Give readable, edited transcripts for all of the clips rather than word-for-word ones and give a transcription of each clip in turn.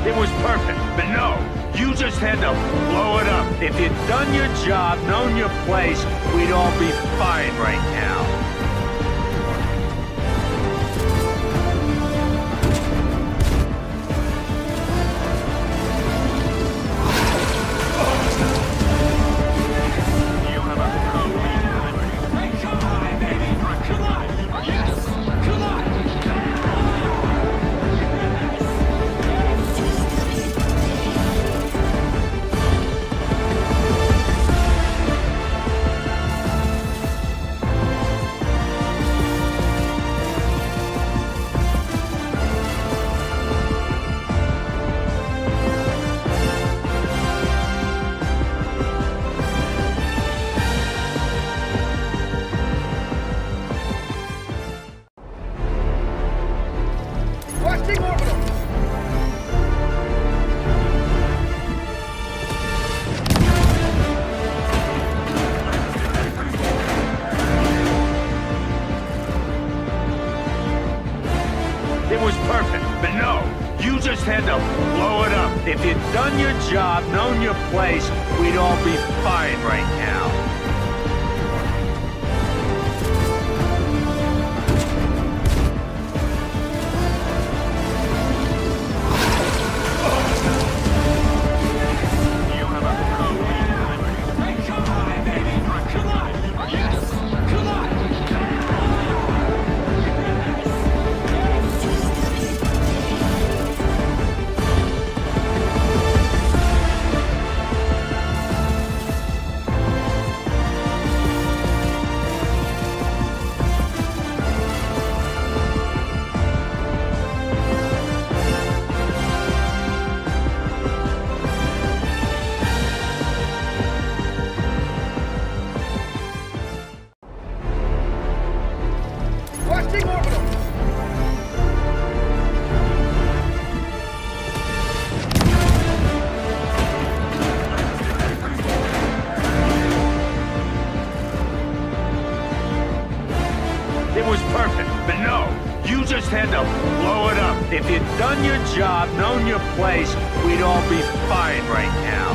It was perfect, but no. You just had to blow it up. If you'd done your job, known your place, we'd all be fine right now. It was perfect, but no. You just had to blow it up. If you'd done your job, known your place, we'd all be fine right now. It was perfect, but no. You just had to blow it up. If you'd done your job, known your place, we'd all be fine right now.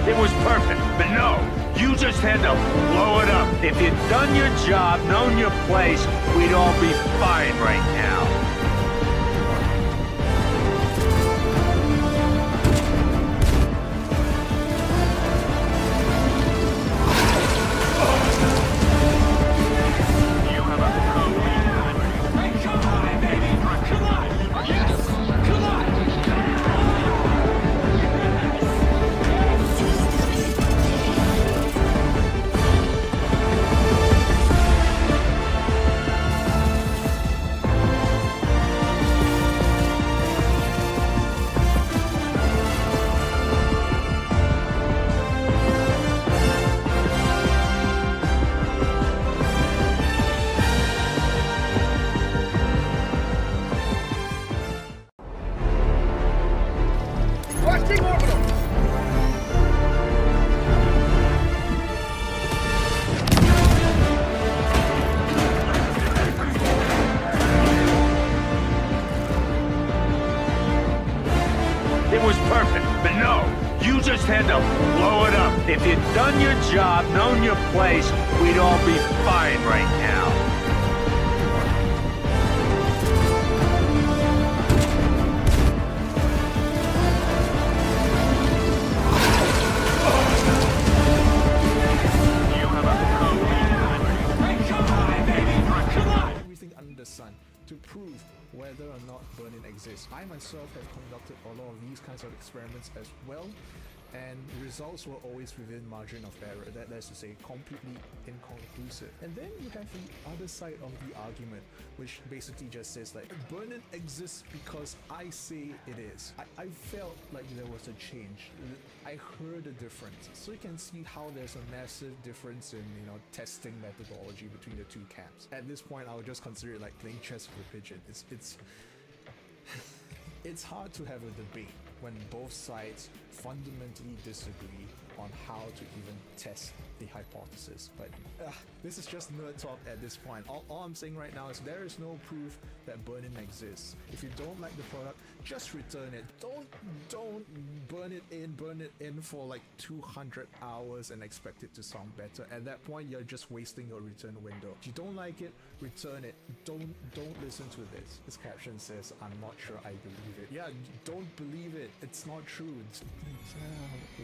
It was perfect, but no. You just had to blow it up. If you'd done your job, known your place, we'd all be fine right now. It was perfect, but no. You just had to blow it up. If you'd done your job, known your place, we'd all be fine right now. prove whether or not burn-in exists. I myself have conducted a lot of these kinds of experiments as well, and results were always within margin of error. That's to say, completely inconclusive. And then you have the other side of the argument, which basically just says like, burn-in exists because I say it is. I felt like there was a change. I heard a difference. So you can see how there's a massive difference in, you know, testing methodology between the two camps. At this point, I would just consider it like playing chess with a pigeon. It's hard to have a debate when both sides fundamentally disagree on how to even test the hypothesis. But this is just nerd talk at this point. All I'm saying right now is there is no proof that burn-in exists. If you don't like the product, just return it. Don't burn it in for like 200 hours and expect it to sound better. At that point, you're just wasting your return window. If you don't like it, return it. Don't listen to this. This caption says, I'm not sure I believe it. Yeah, don't believe it. It's not true.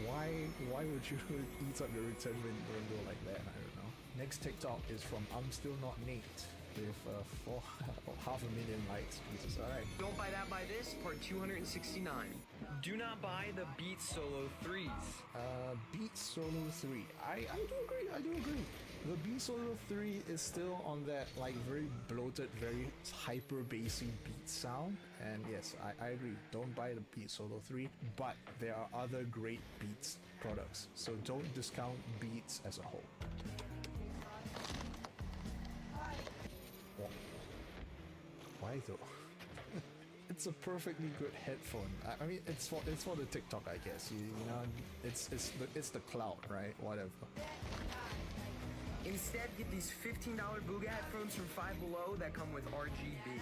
Why would you eat up your return window like that? I don't know. Next TikTok is from I'm Still Not Nate with 500,000 likes. Jesus, alright. Don't buy that, buy this, part 269. Do not buy the Beats Solo 3s. Beats Solo 3. I do agree. The Beats Solo 3 is still on that like very bloated, very hyper bassy beat sound. And yes, I agree. Don't buy the Beats Solo 3, but there are other great Beats products. So don't discount Beats as a whole. Why though? It's a perfectly good headphone. I mean, it's for the TikTok, I guess. You know, it's the clout, right? Whatever. Instead, get these $15 Booga headphones from Five Below that come with RGB.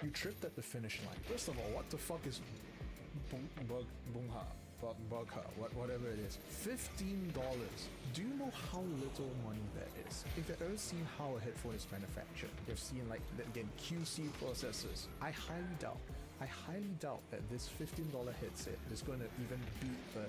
You tripped at the finish line. First of all, what the fuck is whatever it is, $15. Do you know how little money that is? If you've ever seen how a headphone is manufactured, you've seen like again QC processes. I highly doubt that this $15 headset is going to even beat the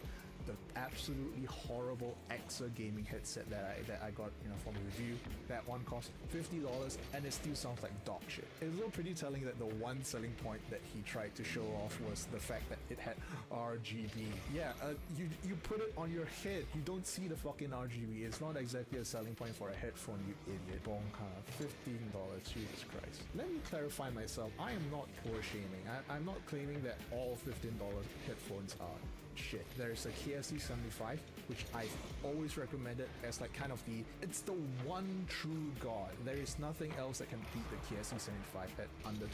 absolutely horrible Exa gaming headset that I got, you know, from a review. That one cost $50 and it still sounds like dog shit. It's also pretty telling that the one selling point that he tried to show off was the fact that it had RGB. Yeah, you put it on your head, you don't see the fucking RGB. It's not exactly a selling point for a headphone, you idiot. Bonka, $15, Jesus Christ. Let me clarify myself. I am not poor shaming. I'm not claiming that all $15 headphones are shit. There is a KSC75, which I've always recommended as like kind of it's the one true god. There is nothing else that can beat the KSC75 at under $20.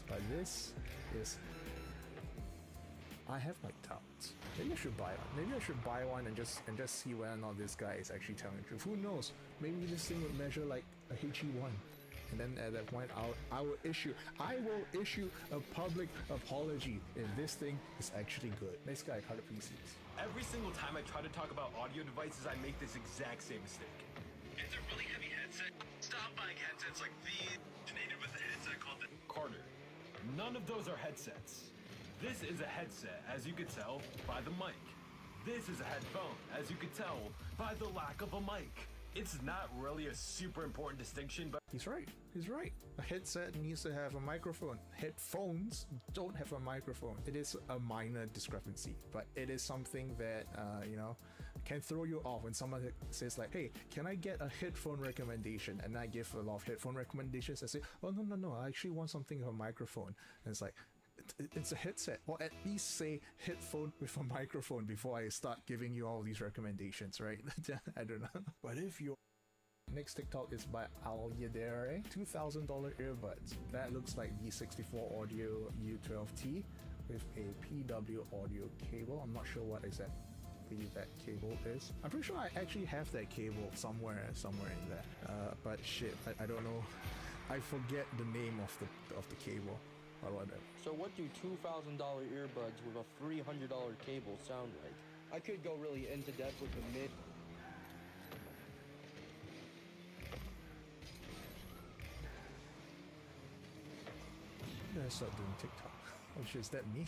But this is, I have my doubts. Maybe I should buy one. Maybe I should buy one and just see whether or not this guy is actually telling the truth. Who knows? Maybe this thing would measure like a HE1. And then at that point, I will issue a public apology if this thing is actually good. Next guy, Carter PCs. Every single time I try to talk about audio devices, I make this exact same mistake. It's a really heavy headset. Stop buying headsets like these. Originated with a headset called the Carter, none of those are headsets. This is a headset, as you could tell by the mic. This is a headphone, as you could tell by the lack of a mic. It's not really a super important distinction, but He's right. A headset needs to have a microphone. Headphones don't have a microphone. It is a minor discrepancy, but it is something that, you know, can throw you off when someone says like, hey, can I get a headphone recommendation? And I give a lot of headphone recommendations. I say, oh, no, I actually want something with a microphone. And it's like, it's a headset, or at least say headphone with a microphone before I start giving you all these recommendations, right? I don't know. But if you're... Next TikTok is by Alyadere. $2,000 earbuds. That looks like the 64 Audio U12T with a PW audio cable. I'm not sure what exactly that cable is. I'm pretty sure I actually have that cable somewhere in there. But shit, I don't know. I forget the name of the cable. So what do $2,000 earbuds with a $300 cable sound like? I could go really into depth with the mid. I'm gonna start doing TikTok. Oh shit, is that me?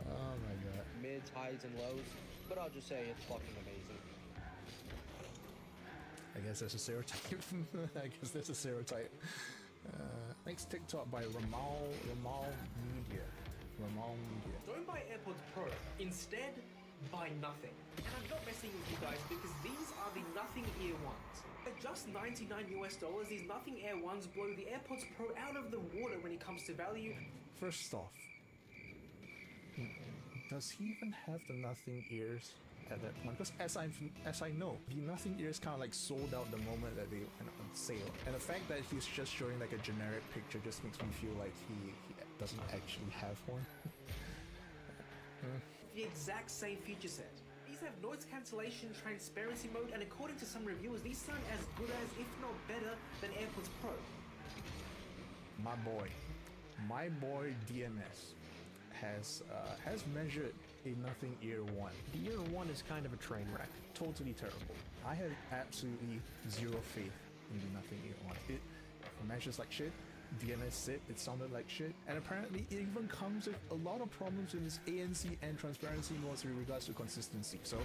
Oh my god. Mids, highs, and lows, but I'll just say it's fucking amazing. I guess that's a stereotype. I guess that's a stereotype. Next TikTok by Ramal Media. Ramal Media. Don't buy AirPods Pro. Instead, buy nothing. And I'm not messing with you guys because these are the nothing ear ones. At just $99 US, these nothing ear ones blow the AirPods Pro out of the water when it comes to value. First off, does he even have the nothing ears at that point? Because as I know, the nothing ears kind of like sold out the moment that they went on sale. And the fact that he's just showing like a generic picture just makes me feel like he doesn't actually have one. The exact same feature set. These have noise cancellation, transparency mode, and according to some reviewers, these sound as good as, if not better, than AirPods Pro. My boy DMS has measured a nothing ear one. The ear one is kind of a train wreck, totally terrible. I had absolutely zero faith in the nothing ear one. It measures like shit. DMS said it sounded like shit, and apparently it even comes with a lot of problems in its ANC and transparency modes with regards to consistency. So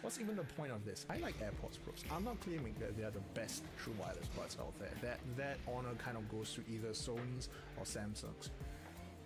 what's even the point of this? I like AirPods Pros. I'm not claiming that they are the best true wireless buds out there. That honor kind of goes to either Sony's or Samsung's.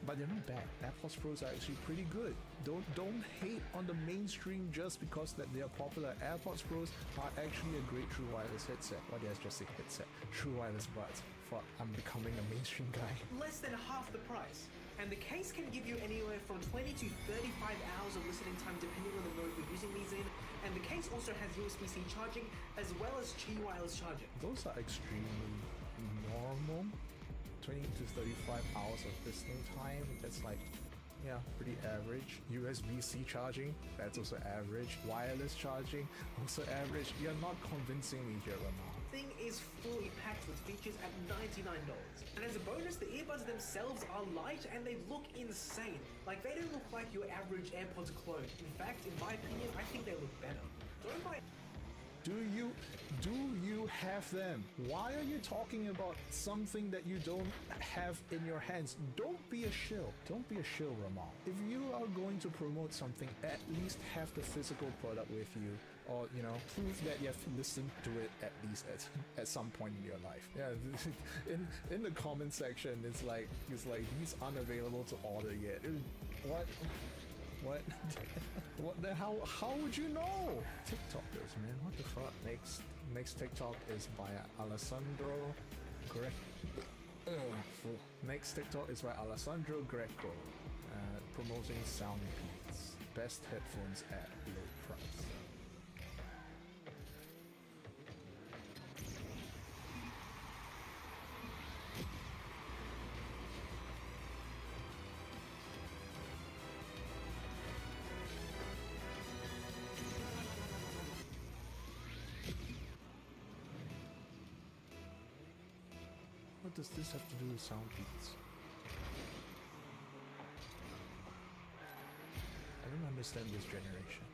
But they're not bad. AirPods Pros are actually pretty good. Don't hate on the mainstream just because that they are popular. AirPods Pros are actually a great true wireless headset. What did I just say? Headset. True wireless buds. Fuck, I'm becoming a mainstream guy. Less than half the price. And the case can give you anywhere from 20 to 35 hours of listening time depending on the mode you're using these in. And the case also has USB-C charging as well as Qi wireless charging. Those are extremely normal. 20 to 35 hours of listening time, that's like, yeah, pretty average. USB-C charging, that's also average. Wireless charging, also average. You're not convincing me here, Ramal. Thing is fully packed with features at $99. And as a bonus, the earbuds themselves are light and they look insane. Like, they don't look like your average AirPods clone. In fact, in my opinion, I think they look better. Don't buy... Do you have them? Why are you talking about something that you don't have in your hands? Don't be a shill. Don't be a shill, Ramal. If you are going to promote something, at least have the physical product with you, or prove that you have listened to it at least at some point in your life. Yeah, in the comment section, it's like these aren't available to order yet. What? What the hell? How would you know? TikTokers, man, what the fuck? Next TikTok is by Alessandro Greco. Next TikTok is by Alessandro Greco, promoting Soundbeats, best headphones at low price. What does this have to do with Soundbeats? I don't understand this generation.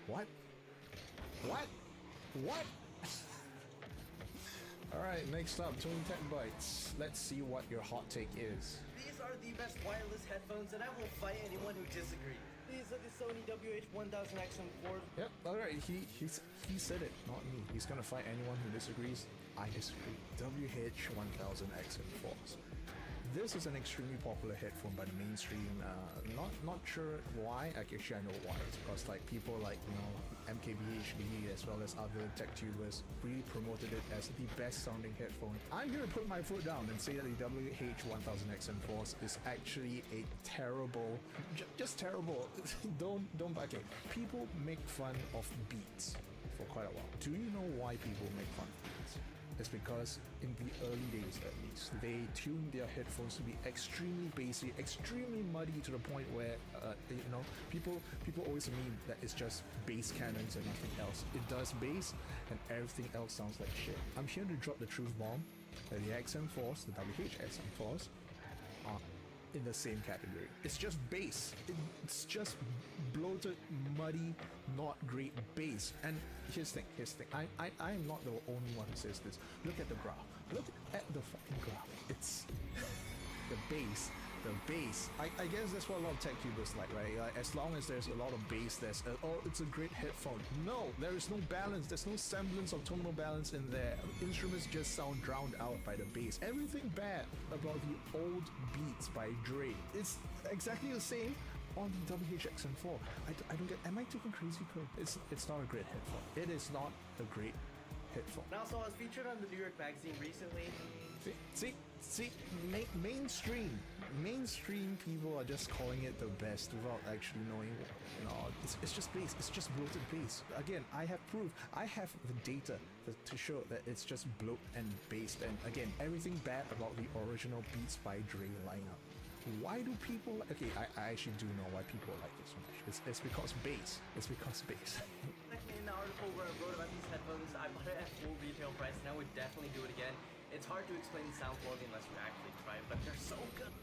What? Alright, next up, 20 Tech Bytes. Let's see what your hot take is. These are the best wireless headphones, and I will fight anyone who disagrees. These are the Sony WH-1000XM4. Yep, alright, he said it, not me. He's gonna fight anyone who disagrees. I disagree. WH-1000XM4s. This is an extremely popular headphone by the mainstream. Not sure why. Actually, I know why. It's because like people like MKBHD as well as other tech tubers really promoted it as the best sounding headphone. I'm here to put my foot down and say that the WH-1000XM4s is actually a terrible, just terrible. Don't back it. People make fun of Beats for quite a while. Do you know why people make fun of Beats? It's because in the early days at least, they tuned their headphones to be extremely bassy, extremely muddy to the point where, people always mean that it's just bass cannons and nothing else. It does bass and everything else sounds like shit. I'm here to drop the truth bomb that the XM4s, the WH XM4s, are in the same category. It's just bass. It's just bloated, muddy, not great bass. And here's the thing. I am not the only one who says this. Look at the graph. Look at the fucking graph. It's the bass. I guess that's what a lot of tech tubers like, right? Like, as long as there's a lot of bass, it's a great headphone. No, there is no balance. There's no semblance of tonal balance in there. Instruments just sound drowned out by the bass. Everything bad about the old Beats by Dre. It's exactly the same on the WHXM4. I don't get. Am I talking crazy? It's not a great headphone. It is not a great headphone. And also, I was featured on the New York Magazine recently. See, mainstream people are just calling it the best without actually knowing. It's just bass. It's just bloated bass. Again, I have proof. I have the data to show that it's just bloat and bass. And again, everything bad about the original Beats by Dre lineup. Why do people? Okay, I actually do know why people like it so much. It's because bass. It's because bass. In the article where I wrote about these headphones, I bought it at full retail price, and I would definitely do it again. It's hard to explain the sound quality unless you actually try it, but they're so good.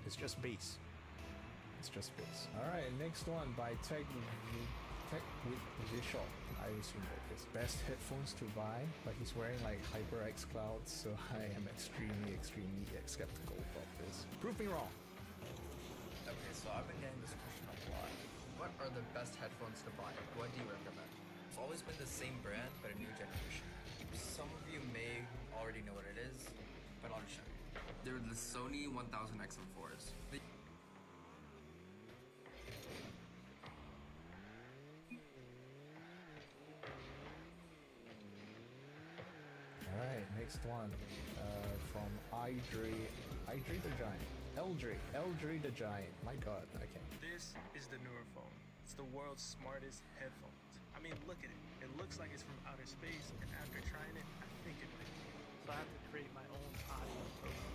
It's just bass. It's just bass. Alright, next one by Tech with Visual. I assume that it's best headphones to buy, but he's wearing like HyperX Clouds, so I am extremely skeptical about this. Prove me wrong. Okay, so I've been getting this question a lot. What are the best headphones to buy? What do you recommend? It's always been the same brand, but a new generation. Some of you may already know what it is, but I'll just show you. They're the Sony 1000 XM4s. Alright, next one from Idre the Giant. Eldre the Giant. My god, okay. This is the newer phone. It's the world's smartest headphones. I mean, look at it. It looks like it's from outer space, and after trying it, I think it might be. So I have to create my own audio program.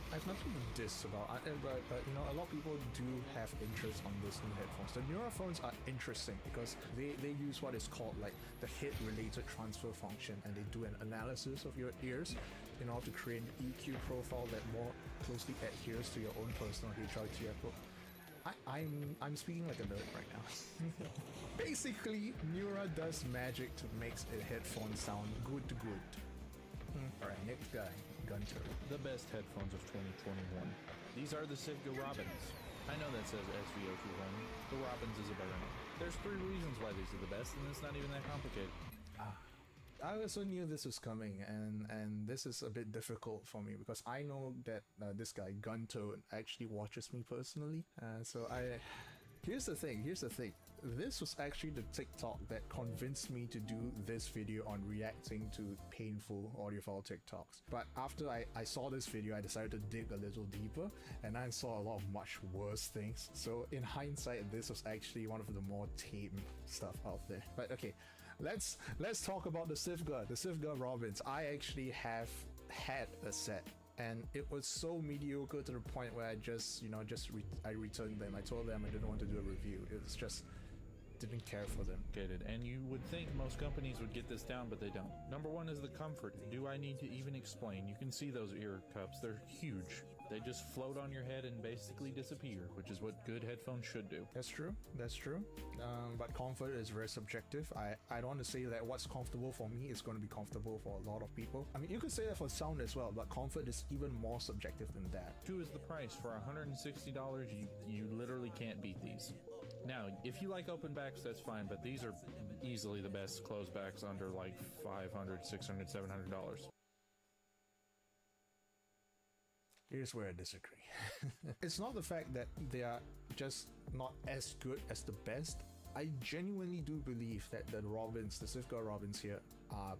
I have nothing to diss about, but a lot of people do have interest on these new headphones. The newer phones are interesting because they use what is called like the head-related transfer function, and they do an analysis of your ears in order to create an EQ profile that more closely adheres to your own personal HRTF. I'm speaking like a nerd right now. Basically, Neura does magic to make a headphone sound good. Alright, next guy, Gunter. The best headphones of 2021. These are the Sivga Robins. I know that says SVO200. The Robins is a better name. There's 3 reasons why these are the best, and it's not even that complicated. I also knew this was coming, and this is a bit difficult for me because I know that this guy Gunter actually watches me personally. Here's the thing. This was actually the TikTok that convinced me to do this video on reacting to painful audiophile TikToks. But after I saw this video, I decided to dig a little deeper, and I saw a lot of much worse things. So in hindsight, this was actually one of the more tame stuff out there. But okay, let's talk about the Sivga Robins. I actually have had a set, and it was so mediocre to the point where I I returned them. I told them I didn't want to do a review. It was just didn't care for them. And you would think most companies would get this down, but they don't. Number one is the comfort. Do I need to even explain? You can see those ear cups. They're huge. They just float on your head and basically disappear, which is what good headphones should do. That's true. But comfort is very subjective. I don't want to say that what's comfortable for me is going to be comfortable for a lot of people. I mean, you could say that for sound as well, but comfort is even more subjective than that. 2 is the price. For $160, you literally can't beat these. Now, if you like open backs, that's fine, but these are easily the best closed backs under like $500, $600, $700. Here's where I disagree. It's not the fact that they are just not as good as the best. I genuinely do believe that the Sivga Robins here are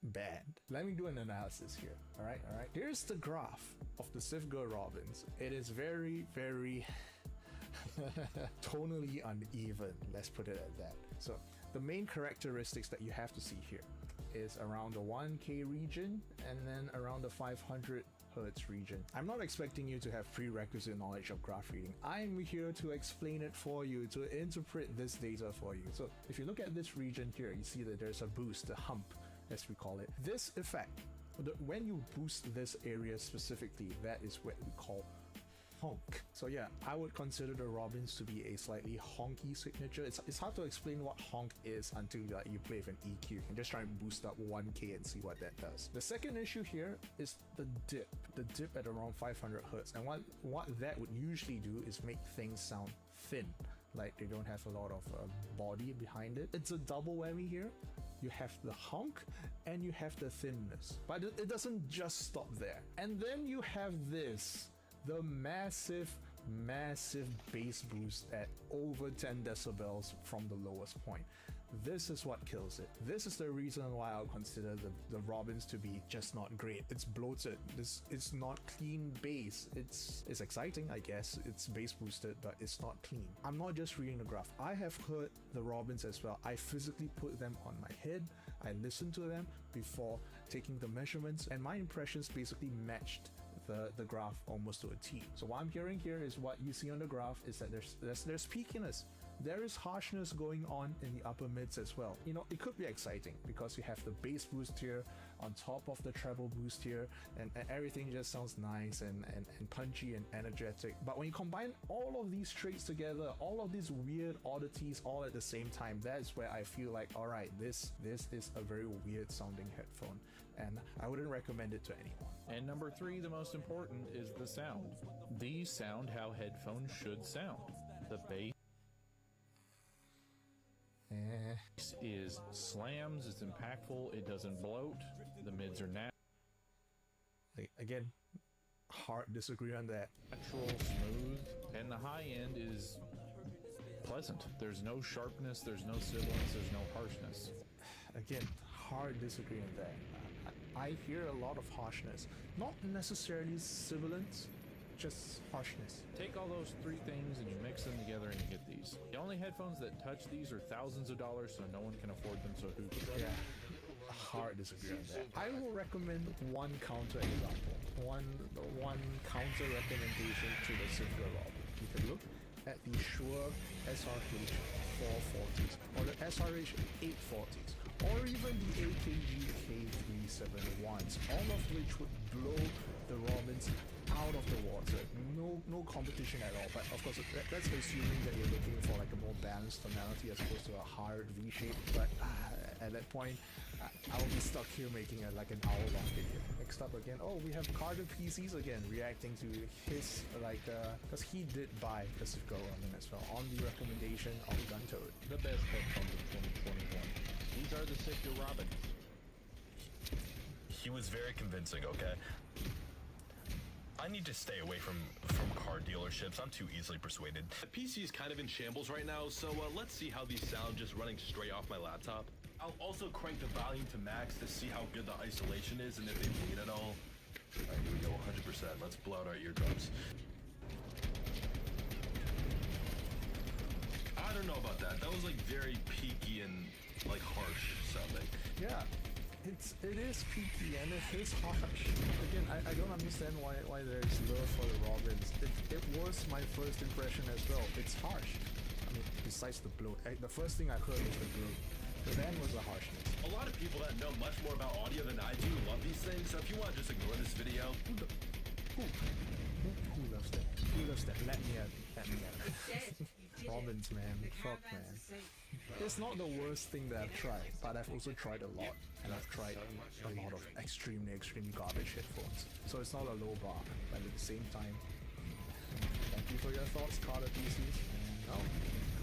bad. Let me do an analysis here. All right. Here's the graph of the Sivga Robins. It is very, very tonally uneven, let's put it at that. So the main characteristics that you have to see here is around the 1K region and then around the 500 Hertz region. I'm not expecting you to have prerequisite knowledge of graph reading. I'm here to explain it for you, to interpret this data for you. So if you look at this region here, you see that there's a boost, a hump as we call it. This effect When you boost this area specifically, that is what we call honk. So yeah, I would consider the Robins to be a slightly honky signature. It's hard to explain what honk is until you play with an EQ and just try and boost up 1k and see what that does. The second issue here is the dip at around 500 hertz, and what that would usually do is make things sound thin, like they don't have a lot of body behind it. It's a double whammy here. You have the honk and you have the thinness, but it doesn't just stop there. And then you have this, the massive bass boost at over 10 decibels from the lowest point. This is what kills it. This is the reason why I'll consider the Robins to be just not great. It's bloated. It's not clean bass. It's exciting, I guess. It's bass boosted, but it's not clean. I'm not just reading the graph. I have heard the Robins as well. I physically put them on my head. I listened to them before taking the measurements, and my impressions basically matched the graph almost to a T. So what I'm hearing here is what you see on the graph is that there's peakiness. There is harshness going on in the upper mids as well. You know, it could be exciting because you have the bass boost here on top of the treble boost here, and everything just sounds nice and punchy and energetic. But when you combine all of these traits together, all of these weird oddities all at the same time, that's where I feel like, all right, this is a very weird sounding headphone, and I wouldn't recommend it to anyone. And number 3, the most important, is the sound. These sound how headphones should sound. The bass is slams, it's impactful, it doesn't bloat, the mids are natural. Again, hard disagree on that. Natural, smooth, and the high end is pleasant. There's no sharpness, there's no sibilance, there's no harshness. Again, hard disagree on that. I hear a lot of harshness, not necessarily sibilance, just harshness. Take all those 3 things and you mix them together and you get these. The only headphones that touch these are thousands of dollars, so no one can afford them, so who can? Yeah, hard disagree on that. I will recommend one counter example, one counter recommendation to the Sigma Robin. You can look at the Shure SRH 440s or the SRH 840s or even the AKG K371s, all of which would blow the Robins out of the water. No competition at all, but of course that's assuming that you're looking for like a more balanced tonality as opposed to a hard V shape. But at that point I'll be stuck here making like an hour-long video. Next up again, oh, we have Carter PCs again reacting to his because he did buy Pacifico Ramen as well on the recommendation of Guntoad. The best headphones of 2021. These are the Sigma Robin. He was very convincing, okay? I need to stay away from car dealerships. I'm too easily persuaded. The PC is kind of in shambles right now, so let's see how these sound just running straight off my laptop. I'll also crank the volume to max to see how good the isolation is and if they bleed at all. Alright, here we go, 100%. Let's blow out our eardrums. I don't know about that. That was like very peaky and like harsh sounding. Yeah. It is peaky and it is harsh. Again, I don't understand why there's love for the Robins. It was my first impression as well. It's harsh. I mean, besides the bloat. The first thing I heard was the bloat. But then was the harshness. A lot of people that know much more about audio than I do love these things, so if you want to just ignore this video... Who loves that? Who loves that? Let me at it. Robins, man. Fuck, man. It's not the worst thing that I've tried, but I've also tried a lot. And I've tried a lot of extremely garbage headphones. So it's not a low bar, but at the same time, thank you for your thoughts, Carter PCs. Oh,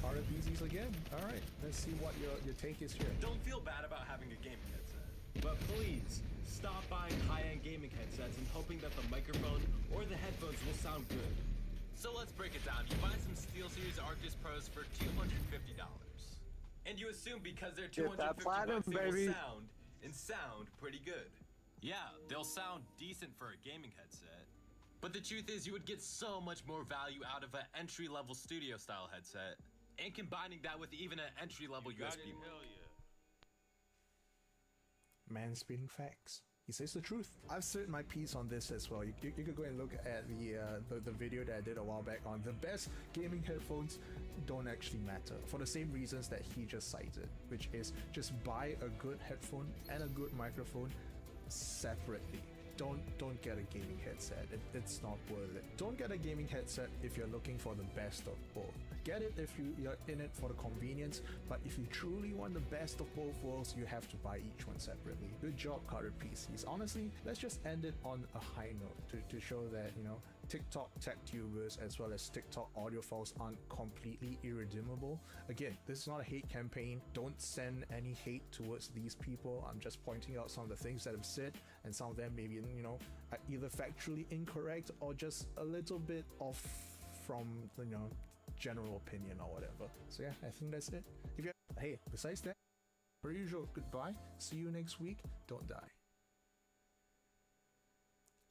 Carter PCs again. Alright, let's see what your take is here. Don't feel bad about having a gaming headset. But please, stop buying high-end gaming headsets and hoping that the microphone or the headphones will sound good. So let's break it down. You buy some SteelSeries Arctis Pros for $250. And you assume because they're $250 they will sound pretty good. Yeah, they'll sound decent for a gaming headset. But the truth is you would get so much more value out of an entry-level studio style headset. And combining that with even an entry-level USB mic. Mansplaining facts. He says the truth. I've said my piece on this as well. You could go and look at the video that I did a while back on the best gaming headphones don't actually matter for the same reasons that he just cited, which is just buy a good headphone and a good microphone, separately. Don't get a gaming headset. It's not worth it. Don't get a gaming headset if you're looking for the best of both. Get it if you're in it for the convenience, but if you truly want the best of both worlds, you have to buy each one separately. Good job, Carter PCs. Honestly, let's just end it on a high note to show that, you know, TikTok tech tubers as well as TikTok audiophiles aren't completely irredeemable. Again, this is not a hate campaign. Don't send any hate towards these people. I'm just pointing out some of the things that I've said, and some of them maybe, you know, are either factually incorrect or just a little bit off from, you know, general opinion or whatever. So yeah, I think that's it. If you hey, besides that, per usual, goodbye. See you next week. Don't die.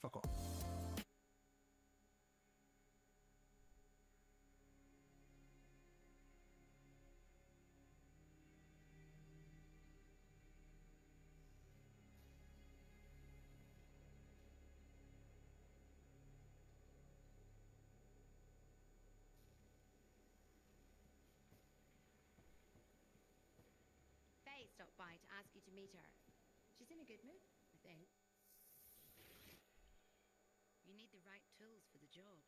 Fuck off. Stopped by to ask you to meet her. She's in a good mood, I think. You need the right tools for the job.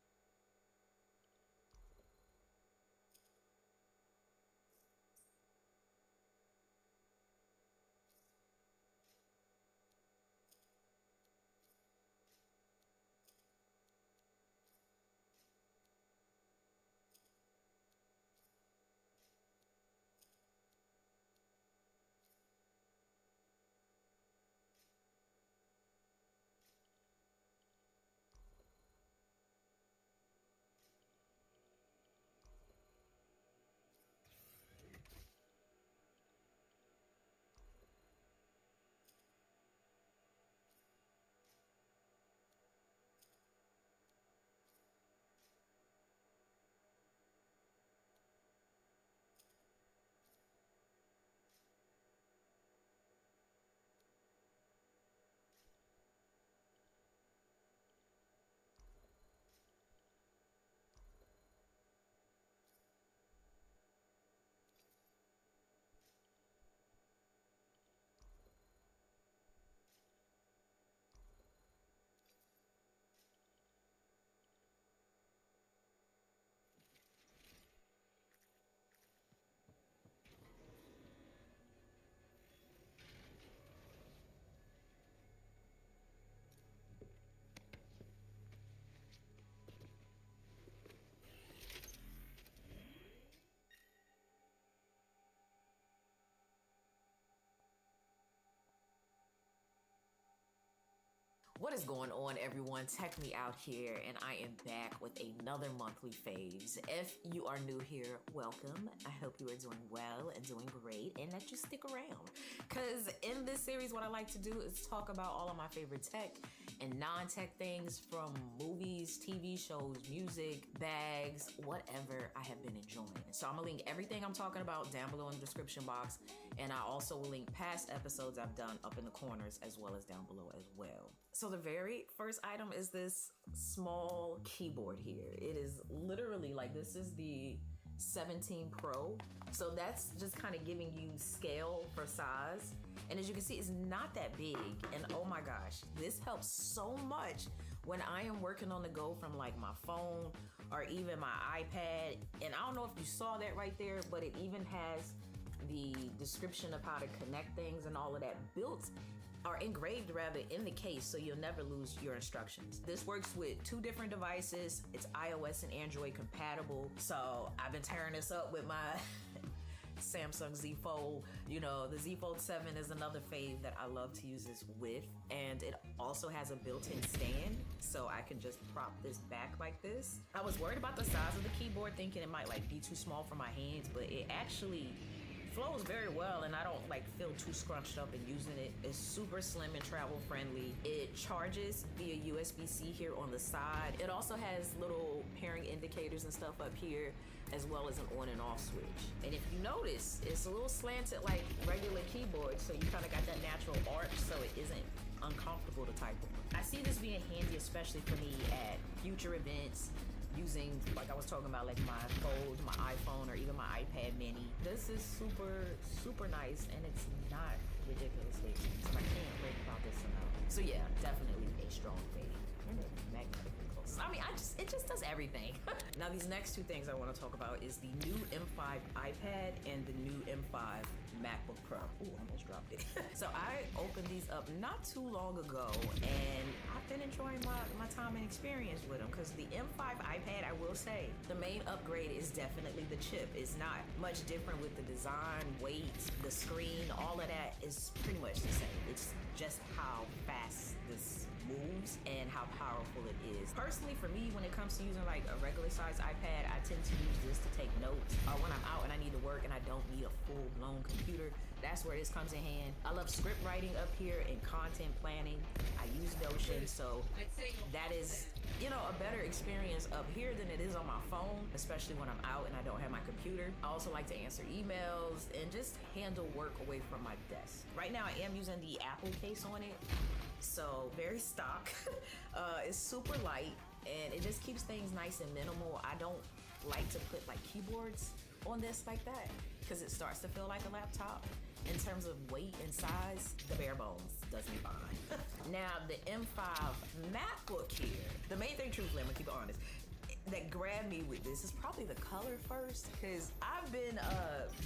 What is going on, everyone? Tech Me Out here, and I am back with another monthly faves. If you are new here, welcome. I hope you are doing well and doing great, and that you stick around. Because in this series, what I like to do is talk about all of my favorite tech and non-tech things, from movies, TV shows, music, bags, whatever I have been enjoying. So I'm gonna link everything I'm talking about down below in the description box, and I also will link past episodes I've done up in the corners as well as down below as well. So the very first item is this small keyboard here. It is literally like, this is the 17 Pro. So that's just kind of giving you scale for size. And as you can see, it's not that big. And oh my gosh, this helps so much when I am working on the go from like my phone or even my iPad. And I don't know if you saw that right there, but it even has the description of how to connect things and all of that built or engraved rather in the case, so you'll never lose your instructions. This works with 2 different devices. It's iOS and Android compatible. So I've been tearing this up with my Samsung Z Fold. You know, the Z Fold 7 is another fave that I love to use this with. And it also has a built-in stand, so I can just prop this back like this. I was worried about the size of the keyboard, thinking it might like be too small for my hands, but it actually flows very well, and I don't like feel too scrunched up in using it. It's super slim and travel friendly. It charges via USB-C here on the side. It also has little pairing indicators and stuff up here, as well as an on and off switch. And if you notice, it's a little slanted like regular keyboards, so you kind of got that natural arch, so it isn't uncomfortable to type on. I see this being handy, especially for me at future events, using, like I was talking about, like my Fold, my iPhone, or even my iPad mini. This is super, super nice, and it's not ridiculously expensive. I can't rave about this enough. So yeah, definitely a strong fade. Magnetically close. I mean, it just does everything. Now these next two things I want to talk about is the new M5 iPad and the new M5 MacBook Pro. Ooh, I almost dropped it. So I opened these up not too long ago, and I've been enjoying my time and experience with them, because the M5 iPad, I will say, the main upgrade is definitely the chip. It's not much different with the design, weight, the screen, all of that is pretty much the same. It's just how fast this moves and how powerful it is. Personally, for me, when it comes to using like a regular size iPad, I tend to use this to take notes. When I'm out and I need to work and I don't need a full-blown computer, that's where this comes in hand. I love script writing up here and content planning. I use Notion, so that is, you know, a better experience up here than it is on my phone, especially when I'm out and I don't have my computer. I also like to answer emails and just handle work away from my desk. Right now, I am using the Apple case on it, so very stock. It's super light, and it just keeps things nice and minimal. I don't like to put like keyboards on this like that, because it starts to feel like a laptop. In terms of weight and size, the bare bones does me fine. Now, the M5 MacBook here, the main thing, truthfully, I'm gonna keep it honest, that grabbed me with this is probably the color first, because I've been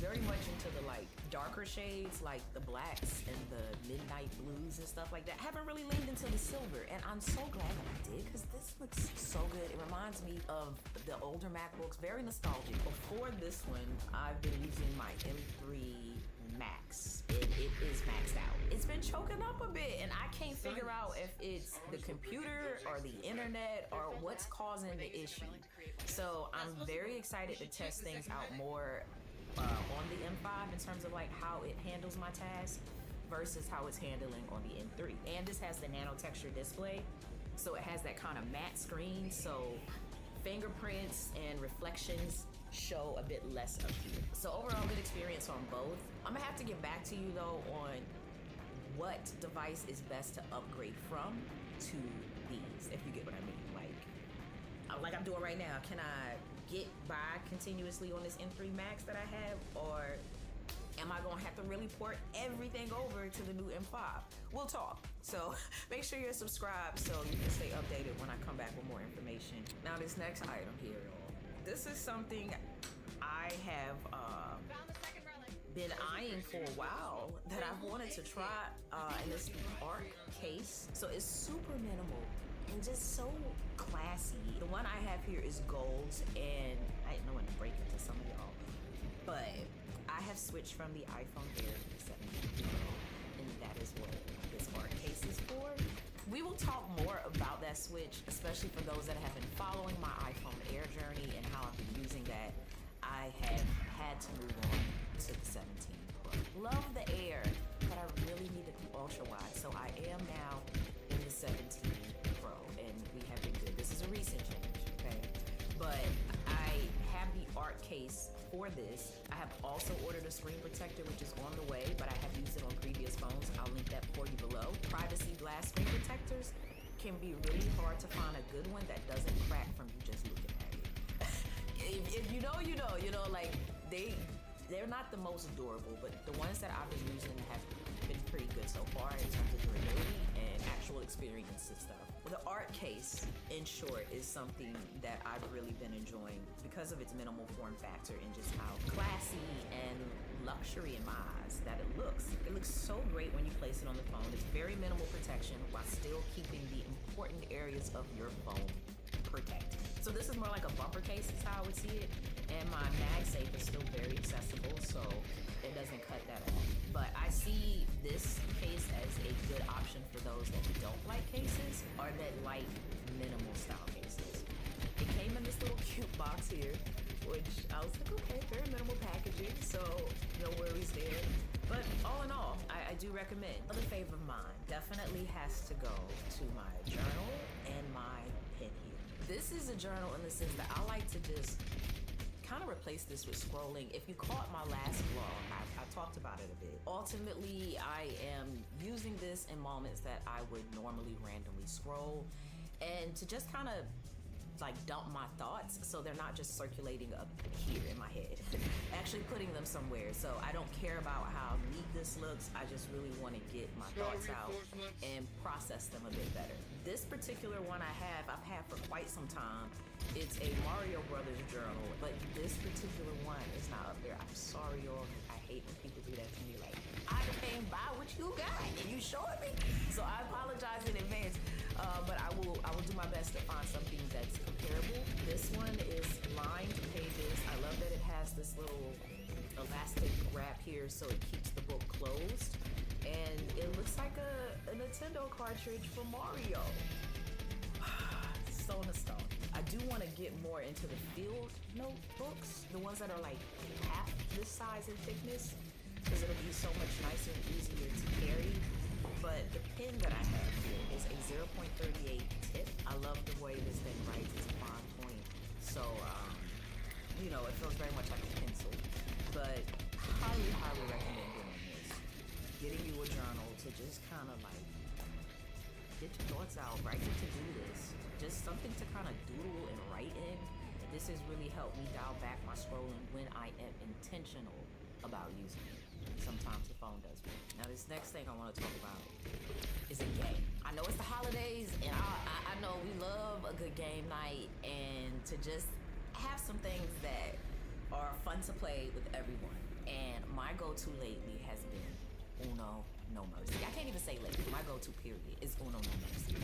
very much into the like darker shades, like the blacks and the midnight blues and stuff like that. I haven't really leaned into the silver, and I'm so glad that I did, because this looks so good. It reminds me of the older MacBooks, very nostalgic. Before this one, I've been using my M3 Max. It is maxed out. It's been choking up a bit, and I can't figure out if it's the computer or the internet or what's causing the issue. So I'm very excited to test things out more on the M5 in terms of like how it handles my tasks versus how it's handling on the M3. And this has the nano texture display, so it has that kind of matte screen, so fingerprints and reflections show a bit less of you. So overall, good experience on both. I'm gonna have to get back to you though on what device is best to upgrade from to these, if you get what I mean. Like I'm doing right now, can I get by continuously on this M3 Max that I have, or am I gonna have to really port everything over to the new M5? We'll talk. So make sure you're subscribed so you can stay updated when I come back with more information. Now this next item here, this is something I have been eyeing for a while that I've wanted to try, in this ARC case. So it's super minimal and just so classy. The one I have here is gold, and I didn't know when to break it to some of y'all, but I have switched from the iPhone Air to the 17 Pro, and that is what this ARC case is for. We will talk more about that switch, especially for those that have been following my iPhone Air journey and how I've been using that. I have had to move on to the 17 Pro. Love the Air, but I really needed the ultra wide, so I am now in the 17 Pro, and we have been good. This is a recent change, okay? But I have the ARC case for this. I have also ordered a screen protector, which is on the way, but I have used it on previous phones. I'll link that for you below. Privacy glass screen protectors can be really hard to find a good one that doesn't crack from you just looking at it. If you know, you know, like they're not the most durable, but the ones that I've been using have been pretty good so far in terms of durability and actual experience and stuff. The ARC case, in short, is something that I've really been enjoying because of its minimal form factor and just how classy and luxury in my eyes that it looks. It looks so great when you place it on the phone. It's very minimal protection while still keeping the important areas of your phone protected. So this is more like a bumper case is how I would see it. And my MagSafe is still very accessible, so it doesn't cut that off. But I see this case as a good option for those that don't like cases or that like minimal style cases. It came in this little cute box here, which I was like, okay, very minimal packaging, so no worries there. But all in all, I do recommend. Another favorite of mine definitely has to go to my journal and my pen here. This is a journal in the sense that I like to just kind of replace this with scrolling. If you caught my last vlog, I talked about it a bit. Ultimately, I am using this in moments that I would normally randomly scroll, and to just kind of like dump my thoughts, so they're not just circulating up here in my head. Actually putting them somewhere, so I don't care about how neat this looks. I just really want to get my thoughts out and process them a bit better. This particular one I've had for quite some time. It's a Mario Brothers journal, but this particular one is not up there. I'm sorry, y'all. I hate when people do that to me. Like, I came by what you got and you showed me. So I apologize in advance, but I will do my best to find something that's comparable. This one is lined pages. I love that it has this little elastic wrap here so it keeps the book closed. And it looks like a Nintendo cartridge for Mario. So nostalgic. I do want to get more into the field notebooks, the ones that are like half this size and thickness, because it'll be so much nicer and easier to carry. But the pen that I have here is a 0.38 tip. I love the way this thing writes. It's a fine point. So, you know, it feels very much like a pencil. But highly, highly recommend doing this. Getting you a journal to just kind of like get your thoughts out, write your to-do list. Just something to kind of doodle and write in. This has really helped me dial back my scrolling when I am intentional about using it. Sometimes the phone does me. Now this next thing I want to talk about is a game. I know it's the holidays, and I know we love a good game night and to just have some things that are fun to play with everyone. And my go-to lately has been Uno No Mercy. I can't even say lately. My go-to period is Uno No Mercy.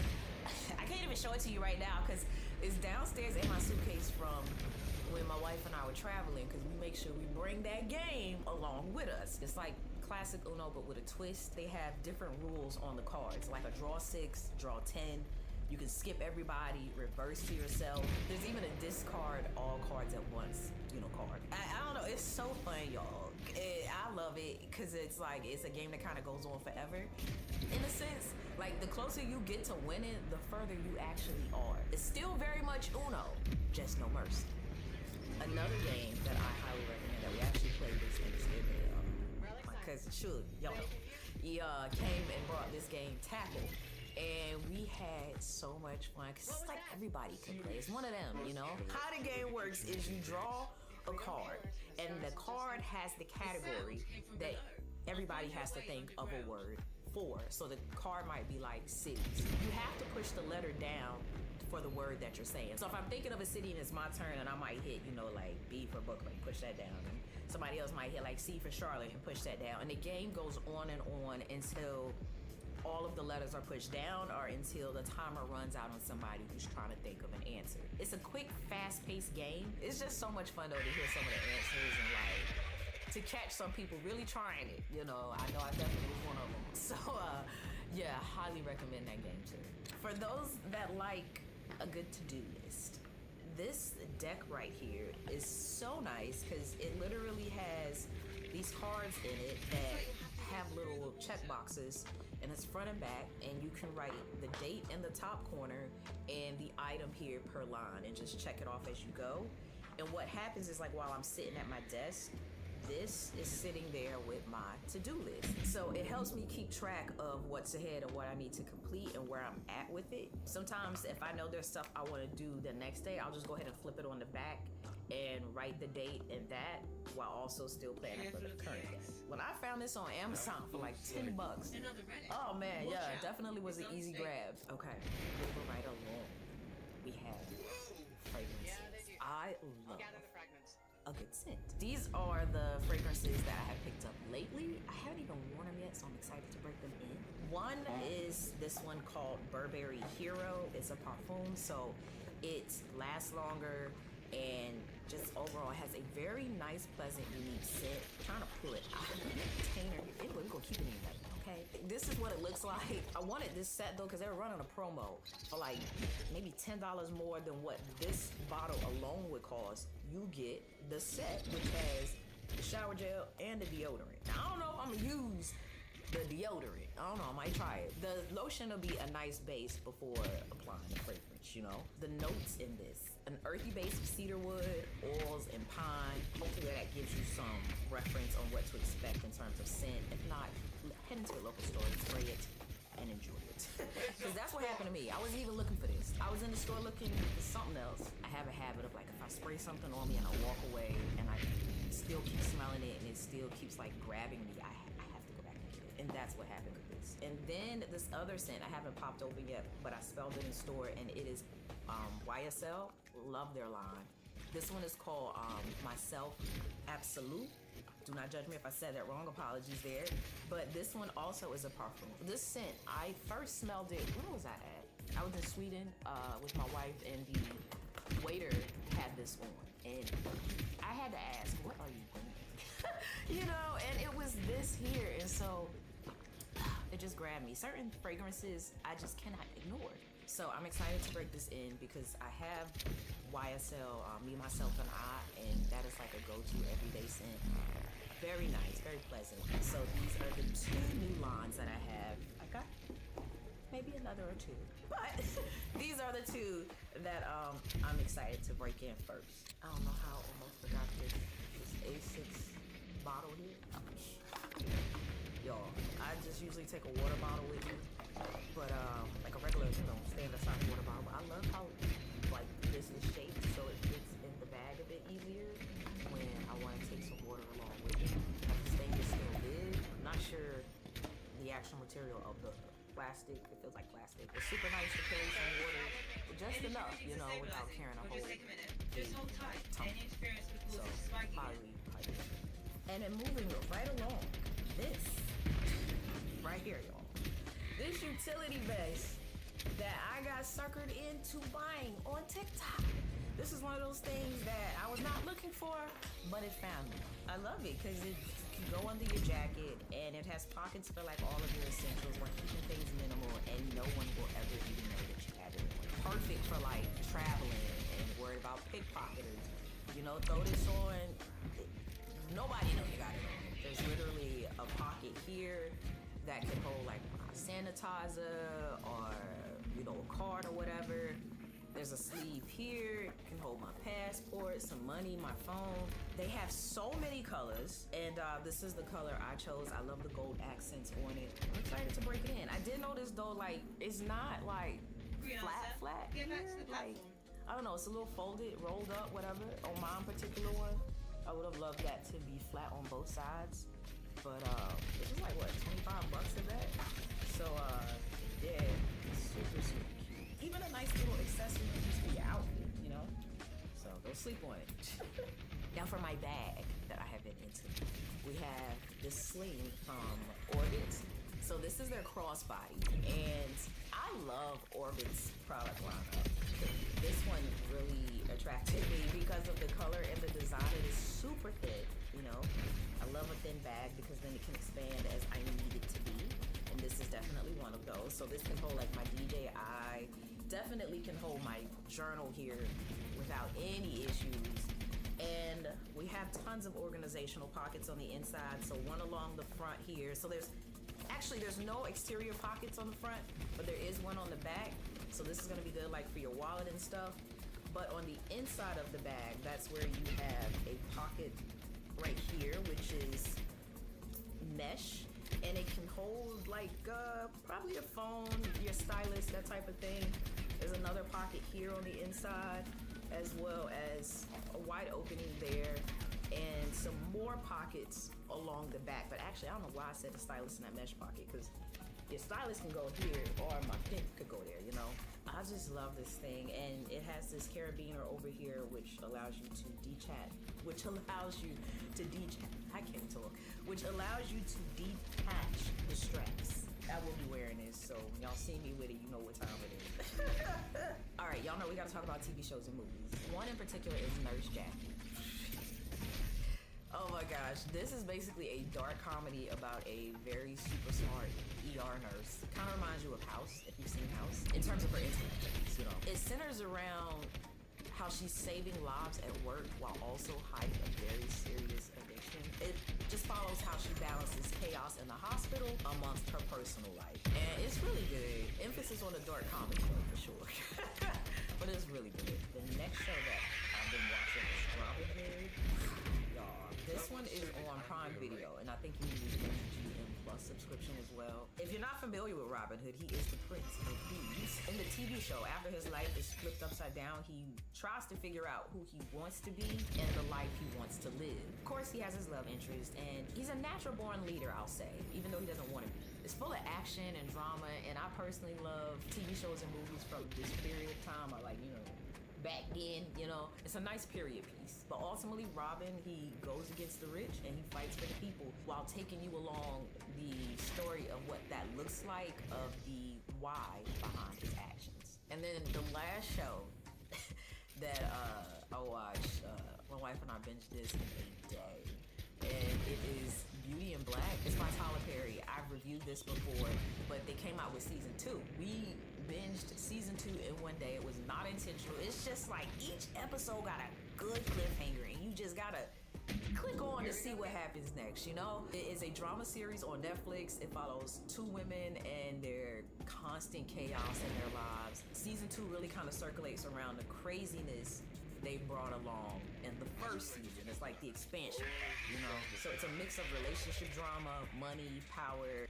I can't even show it to you right now because it's downstairs in my suitcase from when my wife and I were traveling, because we make sure we bring that game along with us. It's like classic Uno but with a twist. They have different rules on the cards, like a draw 6, draw 10. You can skip everybody, reverse to yourself. There's even a discard all cards at once, card. I don't know, it's so fun, y'all. I love it because it's like, it's a game that kind of goes on forever. In a sense, like the closer you get to winning, the further you actually are. It's still very much Uno, just no mercy. Another game that I highly recommend that we actually played this Thanksgiving, my cousin Shug, y'all, he came and brought this game, Tackle. And we had so much fun because it's like everybody can play. It's one of them, How the game works is you draw a card, and the card has the category that everybody has to think of a word for. So the card might be like cities. You have to push the letter down for the word that you're saying. So if I'm thinking of a city and it's my turn, and I might hit, like B for Brooklyn, push that down. And somebody else might hit like C for Charlotte and push that down. And the game goes on and on until all of the letters are pushed down or until the timer runs out on somebody who's trying to think of an answer. It's a quick, fast-paced game. It's just so much fun, though, to hear some of the answers and, like, to catch some people really trying it. I know I definitely was one of them. So, yeah, I highly recommend that game, too. For those that like a good to-do list, this deck right here is so nice because it literally has these cards in it that have little check boxes, and it's front and back, and you can write the date in the top corner and the item here per line and just check it off as you go. And what happens is, like, while I'm sitting at my desk, this is sitting there with my to-do list. So it helps me keep track of what's ahead and what I need to complete and where I'm at with it. Sometimes if I know there's stuff I want to do the next day, I'll just go ahead and flip it on the back and write the date and that while also still planning for the current day. When I found this on Amazon for like $10, oh man, yeah, definitely was an easy grab. Okay, moving right along, we have fragrances. I love a good scent. These are the fragrances that I have picked up lately. I haven't even worn them yet, so I'm excited to break them in. One is this one called Burberry Hero. It's a parfum, so it lasts longer and just overall has a very nice, pleasant, unique scent. I'm trying to pull it out of the container. Anyway, we're gonna keep it in there, okay? This is what it looks like. I wanted this set though because they were running a promo for like maybe $10 more than what this bottle alone would cost. You get the set, which has the shower gel and the deodorant. Now, I don't know if I'm gonna use the deodorant. I don't know, I might try it. The lotion will be a nice base before applying the fragrance, The notes in this, an earthy base of cedar wood, oils, and pine. Hopefully that gives you some reference on what to expect in terms of scent. If not, head into a local store and spray it and enjoy it. Because that's what happened to me. I wasn't even looking for this. I was in the store looking for something else. I have a habit of like if I spray something on me and I walk away and I still keep smelling it and it still keeps like grabbing me, I have to go back and get it. And that's what happened with this. And then this other scent I haven't popped open yet, but I smelled it in the store, and it is YSL. Love their line. This one is called Myself Absolute. Do not judge me if I said that wrong. Apologies there. But this one also is a parfum. This scent, I first smelled it, where was I at? I was in Sweden with my wife, and the waiter had this on. And I had to ask, what are you doing? You know, and it was this here. And so it just grabbed me. Certain fragrances I just cannot ignore. So I'm excited to break this in because I have YSL, Me, Myself, and I, and that is like a go-to everyday scent. Very nice, very pleasant. So these are the 2 new lines that I have. I got maybe another or 2, but these are the 2 that I'm excited to break in first. I don't know how I almost forgot this A6 bottle here. Y'all, I just usually take a water bottle with me, but like a regular, standard size water bottle. But I love how like this is shaped so it fits in the bag a bit easier when I want to take some water along with me. Like the stainless steel lid. I'm not sure the actual material of the plastic. It feels like plastic. It's super nice to carry some water, just enough, you know, without carrying a whole big tumbler. So highly. And then moving right along, this right here, y'all. This utility vest that I got suckered into buying on TikTok. This is one of those things that I was not looking for, but it found me. I love it because it can go under your jacket and it has pockets for like all of your essentials. We're keeping things minimal and no one will ever even know that you have it. Perfect for like traveling and worried about pickpocketers. You know, throw this on, nobody know you got it on. There's literally a pocket here that can hold like sanitizer or, you know, a card or whatever. There's a sleeve here, it can hold my passport, some money, my phone. They have so many colors, and this is the color I chose. I love the gold accents on it. I'm excited to break it in. I did notice though, like, it's not like flat here. Like, I don't know, it's a little folded, rolled up, whatever. On my particular one, I would have loved that to be flat on both sides. But this is like, what, $25 of that? So, yeah, super cute. Even a nice little accessory piece for your outfit, you know? So, don't sleep on it. Now for my bag that I have been into. We have this sling from Orbit. So this is their crossbody. And I love Orbit's product lineup. This one really attracted me because of the color and the design. It is super thin, you know? I love a thin bag because then it can expand as I need it to be. And this is definitely one of those. So this can hold like my DJI. Definitely can hold my journal here without any issues. And we have tons of organizational pockets on the inside. So one along the front here. So there's no exterior pockets on the front, but there is one on the back. So this is gonna be good like for your wallet and stuff. But on the inside of the bag, that's where you have a pocket right here, which is mesh. And it can hold like probably a phone, your stylus, that type of thing. There's another pocket here on the inside, as well as a wide opening there, and some more pockets along the back. But actually, I don't know why I said the stylus in that mesh pocket, because your stylus can go here, or my pen could go there, you know? I just love this thing, and it has this carabiner over here, which allows you to detach, which allows you to the straps. I will be wearing this, so when y'all see me with it, you know what time it is. All right, y'all know we gotta talk about TV shows and movies. One in particular is Nurse Jackie. Oh my gosh, this is basically a dark comedy about a very super smart ER nurse. Kind of reminds you of House, if you've seen House, in terms of her intellect, you know. It centers around how she's saving lives at work while also hiding a very serious addiction. It just follows how she balances chaos in the hospital amongst her personal life. And it's really good. Emphasis on the dark comedy though, for sure. But it's really good. The next show that I've been watching is Robin Hood. Y'all, this one is on Prime Video, and I think you need MGM Plus 2-month subscription as well. If you're not familiar with Robin Hood, he is the Prince of Thieves. In the TV show, after his life is flipped upside down, he tries to figure out who he wants to be and the life he wants to live. Of course, he has his love interest, and he's a natural-born leader, I'll say, even though he doesn't want to be. It's full of action and drama, and I personally love TV shows and movies from this period of time. I like, back then, it's a nice period piece. But ultimately, Robin, he goes against the rich and he fights for the people while taking you along the story of what that looks like, of the why behind his actions. And then the last show that I watched, my wife and I binged this in a day, and it is Beauty and Black. It's by Tyler Perry. I've reviewed this before, but they came out with season 2. We binged season 2 in one day. It was not intentional. It's just like each episode got a good cliffhanger, and you just gotta click on to see what happens next, It is a drama series on Netflix. It follows 2 women and their constant chaos in their lives. Season 2 really kind of circulates around the craziness they brought along in the first season. It's like the expansion, So it's a mix of relationship drama, money, power.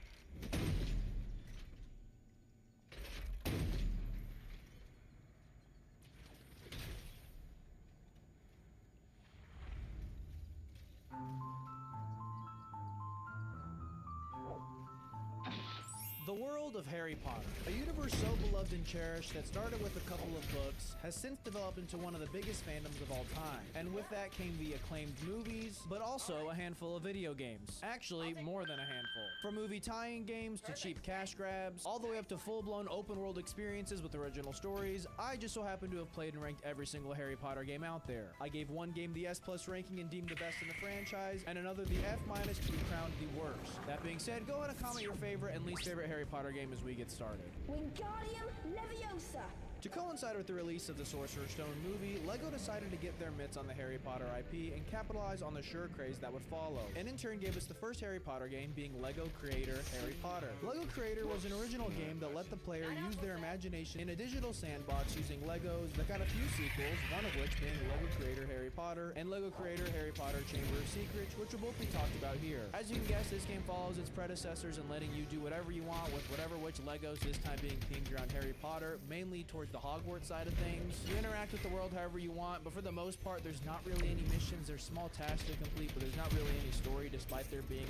The world of Harry Potter, a universe so beloved and cherished that started with a couple of books, has since developed into one of the biggest fandoms of all time. And with that came the acclaimed movies, but also a handful of video games. Actually, more than a handful. From movie tie-in games to cheap cash grabs, all the way up to full-blown open-world experiences with original stories, I just so happen to have played and ranked every single Harry Potter game out there. I gave one game the S+ ranking and deemed the best in the franchise, and another the F- to be crowned the worst. That being said, go ahead and comment your favorite and least favorite Harry Potter game as we get started. Wingardium Leviosa! To coincide with the release of the Sorcerer's Stone movie, LEGO decided to get their mitts on the Harry Potter IP and capitalize on the sure craze that would follow, and in turn gave us the first Harry Potter game, being LEGO Creator Harry Potter. LEGO Creator was an original game that let the player use their imagination in a digital sandbox using Legos that got a few sequels, one of which being LEGO Creator Harry Potter and LEGO Creator Harry Potter Chamber of Secrets, which will both be talked about here. As you can guess, this game follows its predecessors in letting you do whatever you want with whatever which Legos, this time being themed around Harry Potter, mainly towards the Hogwarts side of things. You interact with the world however you want, but for the most part, there's not really any missions. There's small tasks to complete, but there's not really any story, despite there being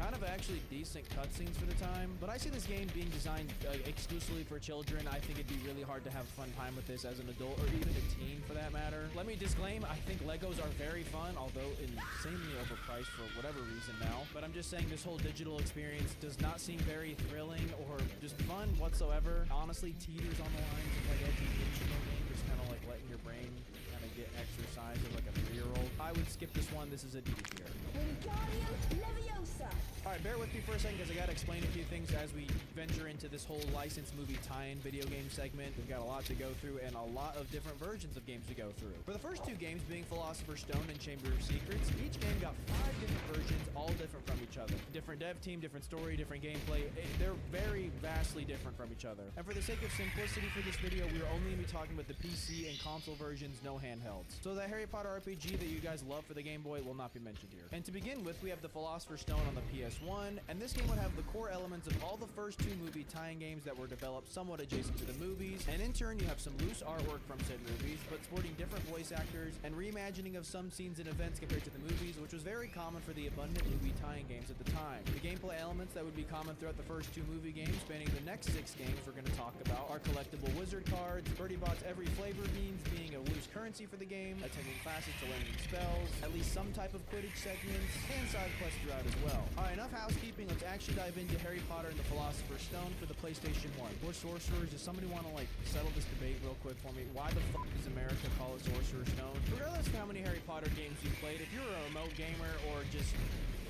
kind of actually decent cutscenes for the time. But I see this game being designed exclusively for children. I think it'd be really hard to have a fun time with this as an adult, or even a teen for that matter. Let me disclaim, I think Legos are very fun, although insanely overpriced for whatever reason now. But I'm just saying this whole digital experience does not seem very thrilling or just fun whatsoever. Honestly, teeters on the lines of a educational game, just kind of letting your brain kind of get exercise as a 3-year-old. I would skip this one. This is a D tier. Wingardium Leviosa! Alright, bear with me for a second because I gotta explain a few things as we venture into this whole licensed movie tie-in video game segment. We've got a lot to go through and a lot of different versions of games to go through. For the first 2 games being Philosopher's Stone and Chamber of Secrets, each game got 5 different versions, all different from each other. Different dev team, different story, different gameplay. They're very vastly different from each other. And for the sake of simplicity for this video, we are only going to be talking about the PC and console versions, no handhelds. So that Harry Potter RPG that you guys love for the Game Boy will not be mentioned here. And to begin with, we have the Philosopher's Stone on the PS1, and this game would have the core elements of all the first 2 movie tie-in games that were developed somewhat adjacent to the movies, and in turn you have some loose artwork from said movies, but sporting different voice actors and reimagining of some scenes and events compared to the movies, which was very common for the abundant movie tie-in games at the time. The gameplay elements that would be common throughout the first 2 movie games, spanning the next 6 games we're going to talk about, are collectible wizard cards, Birdie Bot's every flavor beans being a loose currency for the game, attending classes to learn new spells, at least some type of Quidditch segments, and side quests throughout as well. Alright, enough housekeeping, let's actually dive into Harry Potter and the Philosopher's Stone for the PlayStation 1. Or Sorcerers, does somebody want to settle this debate real quick for me? Why the fuck does America call it Sorcerer's Stone? Regardless of how many Harry Potter games you've played, if you're a remote gamer or just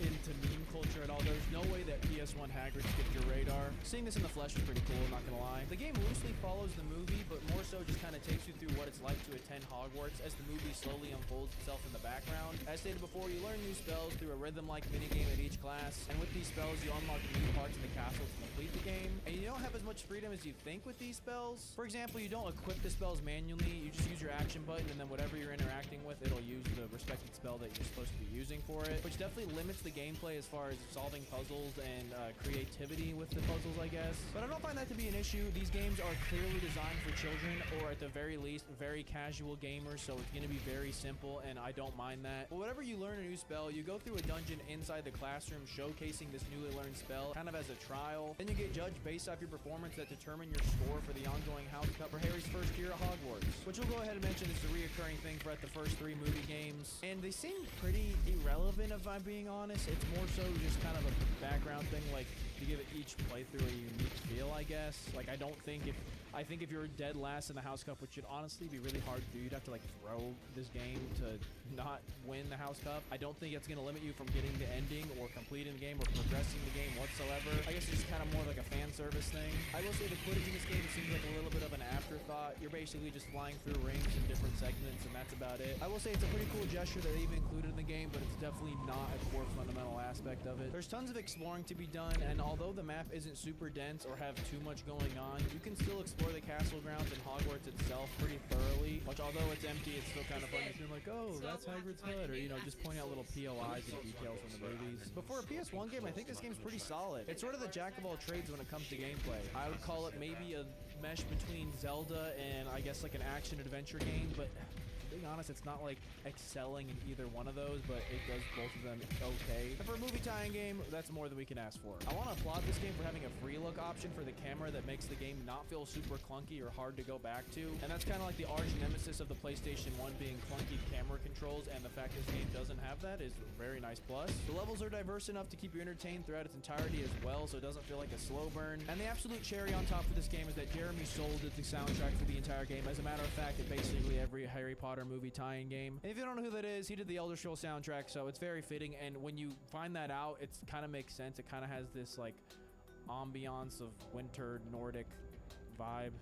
into meme culture at all, there's no way that PS1 Hagrid skipped your radar. Seeing this in the flesh was pretty cool, not gonna lie. The game loosely follows the movie, but more so just kind of takes you through what it's like to attend Hogwarts as the movie slowly unfolds itself in the background. As stated before, you learn new spells through a rhythm-like minigame at each class, and with these spells, you unlock new parts of the castle to complete the game, and you don't have as much freedom as you think with these spells. For example, you don't equip the spells manually, you just use your action button, and then whatever you're interacting with, it'll use the respected spell that you're supposed to be using for it, which definitely limits the gameplay as far as solving puzzles and creativity with the puzzles, I guess. But I don't find that to be an issue. These games are clearly designed for children, or at the very least, very casual gamers, so it's going to be very simple, and I don't mind that. But whenever you learn a new spell, you go through a dungeon inside the classroom showcasing this newly learned spell, kind of as a trial. Then you get judged based off your performance that determine your score for the ongoing House Cup for Harry's first year at Hogwarts, which we'll go ahead and mention is a reoccurring thing throughout the first 3 movie games. And they seem pretty irrelevant, if I'm being honest. It's more so just kind of a background thing, like to give each playthrough a unique feel, I guess. Like, I think if you're dead last in the House Cup, which should honestly be really hard to do, you'd have to like throw this game to not win the House Cup. I don't think it's going to limit you from getting the ending or completing the game or progressing the game whatsoever. I guess it's kind of more like a fan service thing. I will say the Quidditch in this game seems like a little bit of an afterthought. You're basically just flying through rings in different segments, and that's about it. I will say it's a pretty cool gesture that they've included in the game, but it's definitely not a core fundamental aspect of it. There's tons of exploring to be done, and although the map isn't super dense or have too much going on, you can still explore the castle grounds and Hogwarts itself pretty thoroughly, which although it's empty, it's still kind of fun to feel like, oh, that's Hagrid's hut, or, you know, just point out little POIs and details from the movies. But for a PS1 game, I think this game's pretty solid. It's sort of the jack of all trades when it comes to gameplay. I would call it maybe a mesh between Zelda and I guess like an action-adventure game, but being honest, it's not like excelling in either one of those, but it does both of them okay. And for a movie tie-in game, that's more than we can ask for. I want to applaud this game for having a free look option for the camera that makes the game not feel super clunky or hard to go back to. And that's kind of like the arch nemesis of the PlayStation 1 being clunky camera controls, and the fact this game doesn't have that is a very nice plus. The levels are diverse enough to keep you entertained throughout its entirety as well, so it doesn't feel like a slow burn. And the absolute cherry on top for this game is that Jeremy Soule did the soundtrack for the entire game. As a matter of fact, it basically every Harry Potter movie tie-in game. And if you don't know who that is, he did the Elder Scrolls soundtrack, so it's very fitting. And when you find that out, it kind of makes sense. It kind of has this like ambiance of winter Nordic vibe,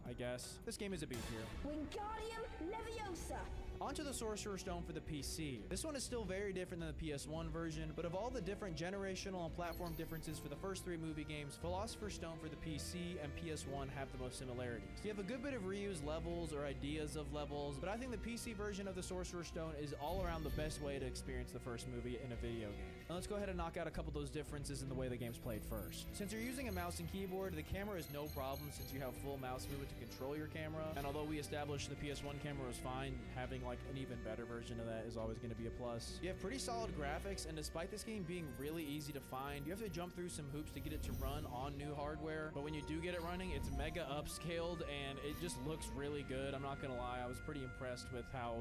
I guess. This game is a B tier. Wingardium Leviosa. Onto the Sorcerer's Stone for the PC. This one is still very different than the PS1 version, but of all the different generational and platform differences for the first 3 movie games, Philosopher's Stone for the PC and PS1 have the most similarities. You have a good bit of reused levels or ideas of levels, but I think the PC version of the Sorcerer's Stone is all around the best way to experience the first movie in a video game. Now let's go ahead and knock out a couple of those differences in the way the game's played first. Since you're using a mouse and keyboard, the camera is no problem since you have full mouse movement to control your camera, and although we established the PS1 camera was fine, having like an even better version of that is always going to be a plus. You have pretty solid graphics, and despite this game being really easy to find, you have to jump through some hoops to get it to run on new hardware, but when you do get it running, it's mega upscaled and it just looks really good. I'm not gonna lie, I was pretty impressed with how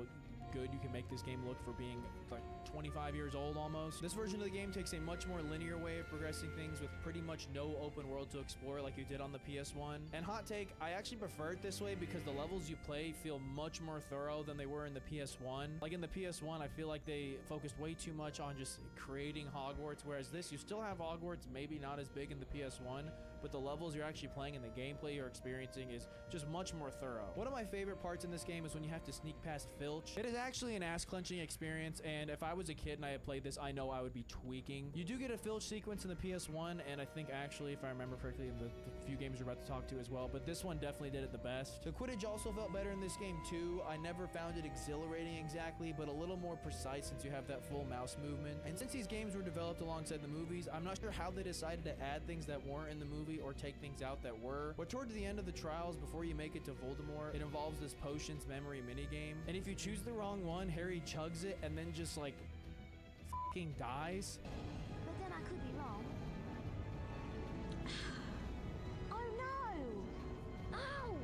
good you can make this game look for being like 25 years old almost. This version of the game takes a much more linear way of progressing things with pretty much no open world to explore like you did on the PS1. And hot take, I actually prefer it this way because the levels you play feel much more thorough than they were in the PS1. Like in the PS1, I feel like they focused way too much on just creating Hogwarts, whereas this, you still have Hogwarts, maybe not as big in the PS1, but the levels you're actually playing and the gameplay you're experiencing is just much more thorough. One of my favorite parts in this game is when you have to sneak past Filch. It is actually an ass-clenching experience, and if I was a kid and I had played this, I know I would be tweaking. You do get a Filch sequence in the PS1, and I think actually, if I remember correctly, in the few games we're about to talk to as well, but this one definitely did it the best. The Quidditch also felt better in this game too. I never found it exhilarating exactly, but a little more precise since you have that full mouse movement. And since these games were developed alongside the movies, I'm not sure how they decided to add things that weren't in the movie or take things out that were. But toward the end of the trials, before you make it to Voldemort, it involves this potions memory minigame. And if you choose the wrong one, Harry chugs it and then just like fucking dies. But then I could be wrong. Oh no! Ow!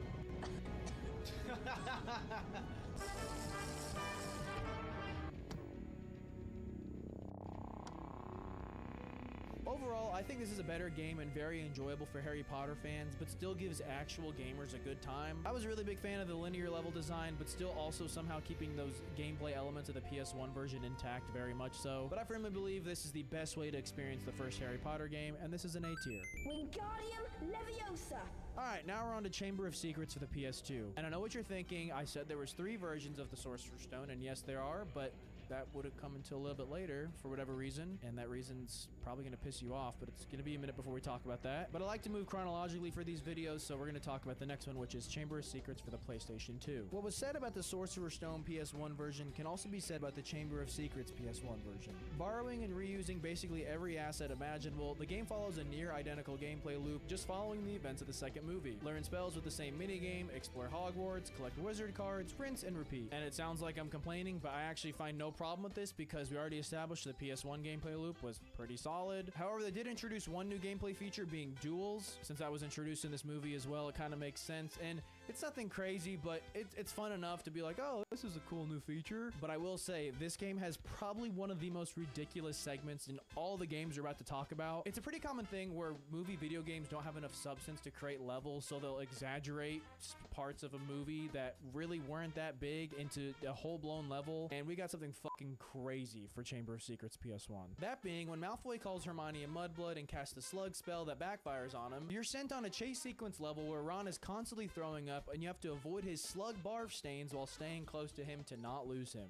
Overall, I think this is a better game and very enjoyable for Harry Potter fans, but still gives actual gamers a good time. I was a really big fan of the linear level design, but still also somehow keeping those gameplay elements of the PS1 version intact, very much so. But I firmly believe this is the best way to experience the first Harry Potter game, and this is an A tier. Wingardium Leviosa. Alright, now we're on to Chamber of Secrets for the PS2. And I know what you're thinking. I said there was 3 versions of the Sorcerer's Stone, and yes, there are, but that wouldn't come until a little bit later for whatever reason, and that reason's probably going to piss you off, but it's going to be a minute before we talk about that. But I like to move chronologically for these videos, so we're going to talk about the next one, which is Chamber of Secrets for the PlayStation 2. What was said about the Sorcerer's Stone PS1 version can also be said about the Chamber of Secrets PS1 version. Borrowing and reusing basically every asset imaginable, the game follows a near identical gameplay loop, just following the events of the second movie. Learn spells with the same minigame, explore Hogwarts, collect wizard cards, rinse and repeat. And it sounds like I'm complaining, but I actually find no problem with this because we already established the PS1 gameplay loop was pretty solid. However, they did introduce one new gameplay feature, being duels. Since that was introduced in this movie as well, it kind of makes sense, and it's nothing crazy, but it's fun enough to be like, oh, this is a cool new feature. But I will say, this game has probably one of the most ridiculous segments in all the games we're about to talk about. It's a pretty common thing where video games don't have enough substance to create levels, so they'll exaggerate parts of a movie that really weren't that big into a whole-blown level, and we got something fucking crazy for Chamber of Secrets PS1. That being, when Malfoy calls Hermione a mudblood and casts a slug spell that backfires on him, you're sent on a chase sequence level where Ron is constantly throwing up, and you have to avoid his slug barf stains while staying close to him to not lose him.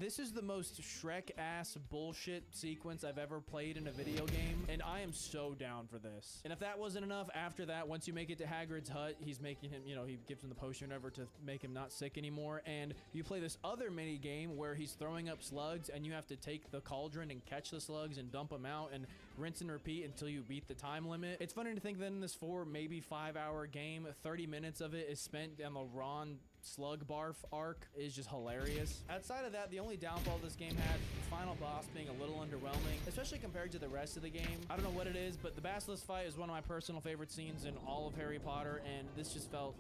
This is the most Shrek-ass bullshit sequence I've ever played in a video game, and I am so down for this. And if that wasn't enough, after that, once you make it to Hagrid's hut, he's making him, you know, he gives him the potion over to make him not sick anymore, and you play this other mini game where he's throwing up slugs, and you have to take the cauldron and catch the slugs and dump them out and rinse and repeat until you beat the time limit. It's funny to think that in this 4, maybe 5-hour game, 30 minutes of it is spent on the Ron slug barf arc is just hilarious. Outside of that, the only downfall this game had, the final boss being a little underwhelming, especially compared to the rest of the game. I don't know what it is, but the Basilisk fight is one of my personal favorite scenes in all of Harry Potter, and this just felt,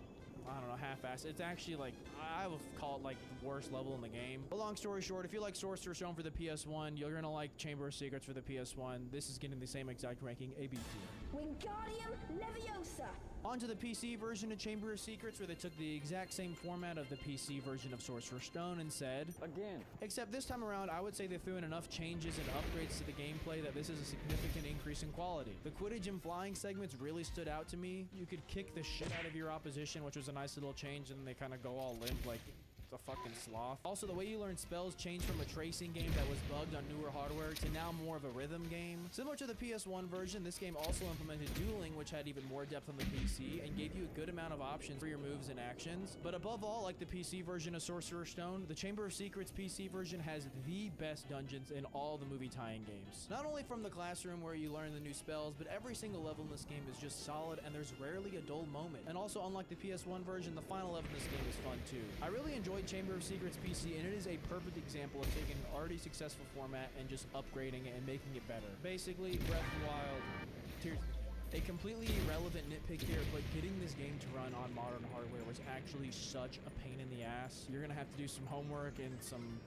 I don't know, half-assed. It's actually like, I would call it like the worst level in the game. But long story short, if you like Sorcerer's Stone for the PS1, you're gonna like Chamber of Secrets for the PS1. This is getting the same exact ranking, a B tier. Wingardium Leviosa. Onto the PC version of Chamber of Secrets, where they took the exact same format of the PC version of Sorcerer's Stone and said, again. Except this time around, I would say they threw in enough changes and upgrades to the gameplay that this is a significant increase in quality. The Quidditch and flying segments really stood out to me. You could kick the shit out of your opposition, which was a nice little change, and then they kind of go all limp like a fucking sloth. Also, the way you learn spells changed from a tracing game that was bugged on newer hardware to now more of a rhythm game. Similar to the PS1 version, this game also implemented dueling, which had even more depth on the PC and gave you a good amount of options for your moves and actions. But above all, like the PC version of Sorcerer's Stone, the Chamber of Secrets PC version has the best dungeons in all the movie tie-in games. Not only from the classroom where you learn the new spells, but every single level in this game is just solid, and there's rarely a dull moment. And also, unlike the PS1 version, the final level in this game is fun too. I really enjoyed Chamber of Secrets PC, and it is a perfect example of taking an already successful format and just upgrading it and making it better. Basically, Breath of the Wild, Tears. A completely irrelevant nitpick here, but getting this game to run on modern hardware was actually such a pain in the ass. You're gonna have to do some homework and some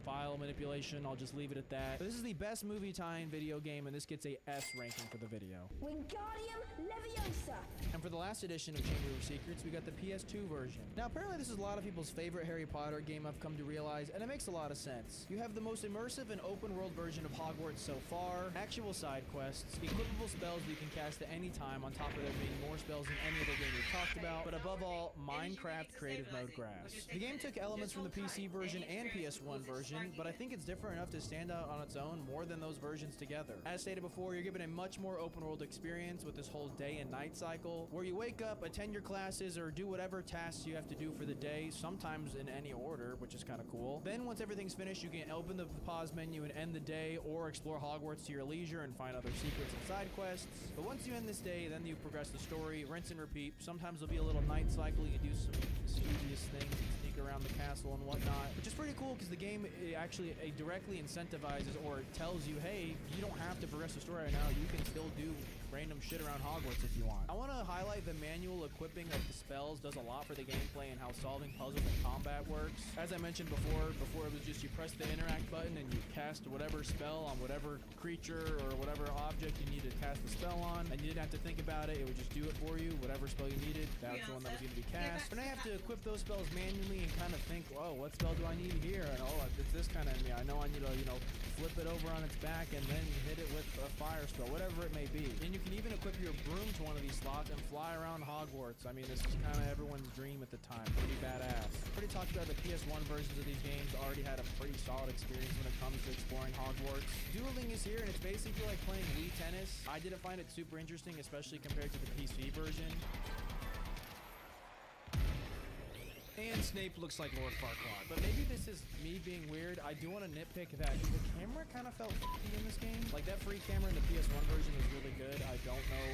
file manipulation. I'll just leave it at that. But this is the best movie tie-in video game, and this gets a S ranking for the video. Wingardium Leviosa. And for the last edition of Chamber of Secrets, we got the PS2 version. Now, apparently this is a lot of people's favorite Harry Potter game, I've come to realize, and it makes a lot of sense. You have the most immersive and open-world version of Hogwarts so far, actual side quests, equipable spells that you can cast at any time, on top of there being more spells than any other game we've talked about, but above all, Minecraft Creative Mode grass. The game took elements from the PC version and PS1 version, but I think it's different enough to stand out on its own more than those versions together. As stated before, you're given a much more open world experience with this whole day and night cycle, where you wake up, attend your classes, or do whatever tasks you have to do for the day, sometimes in any order, which is kind of cool. Then once everything's finished, you can open the pause menu and end the day, or explore Hogwarts to your leisure and find other secrets and side quests. But once you end this day, then you progress the story, rinse and repeat. Sometimes there'll be a little night cycle, you can do some mischievous things and sneak around the castle and whatnot, which is pretty cool because the game actually directly incentivizes or tells you, hey, you don't have to progress the story right now. You can still do random shit around Hogwarts if you want. I want to highlight the manual equipping of the spells does a lot for the gameplay and how solving puzzles and combat works. As I mentioned before it was just you press the interact button and you cast whatever spell on whatever creature or whatever object you need to cast the spell on, and you didn't have to think about it. It would just do it for you, whatever spell you needed. That was the one that was going to be cast. And I have to equip those spells manually and kind of think, oh, what spell do I need here? And oh, it's this kind of enemy. I know I need to, flip it over on its back and then hit it with a fire spell, whatever it may be. And you can even equip your broom to one of these slots and fly around Hogwarts. I mean, this is kind of everyone's dream at the time. Pretty badass. Already talked about the PS1 versions of these games. Already had a pretty solid experience when it comes to exploring Hogwarts. Dueling is here, and it's basically like playing Wii Tennis. I didn't find it super interesting, especially compared to the PC version. And Snape looks like Lord Farquaad. But maybe this is me being weird. I do want to nitpick that the camera kind of felt in this game. Like that free camera in the PS1 version is really good. I don't know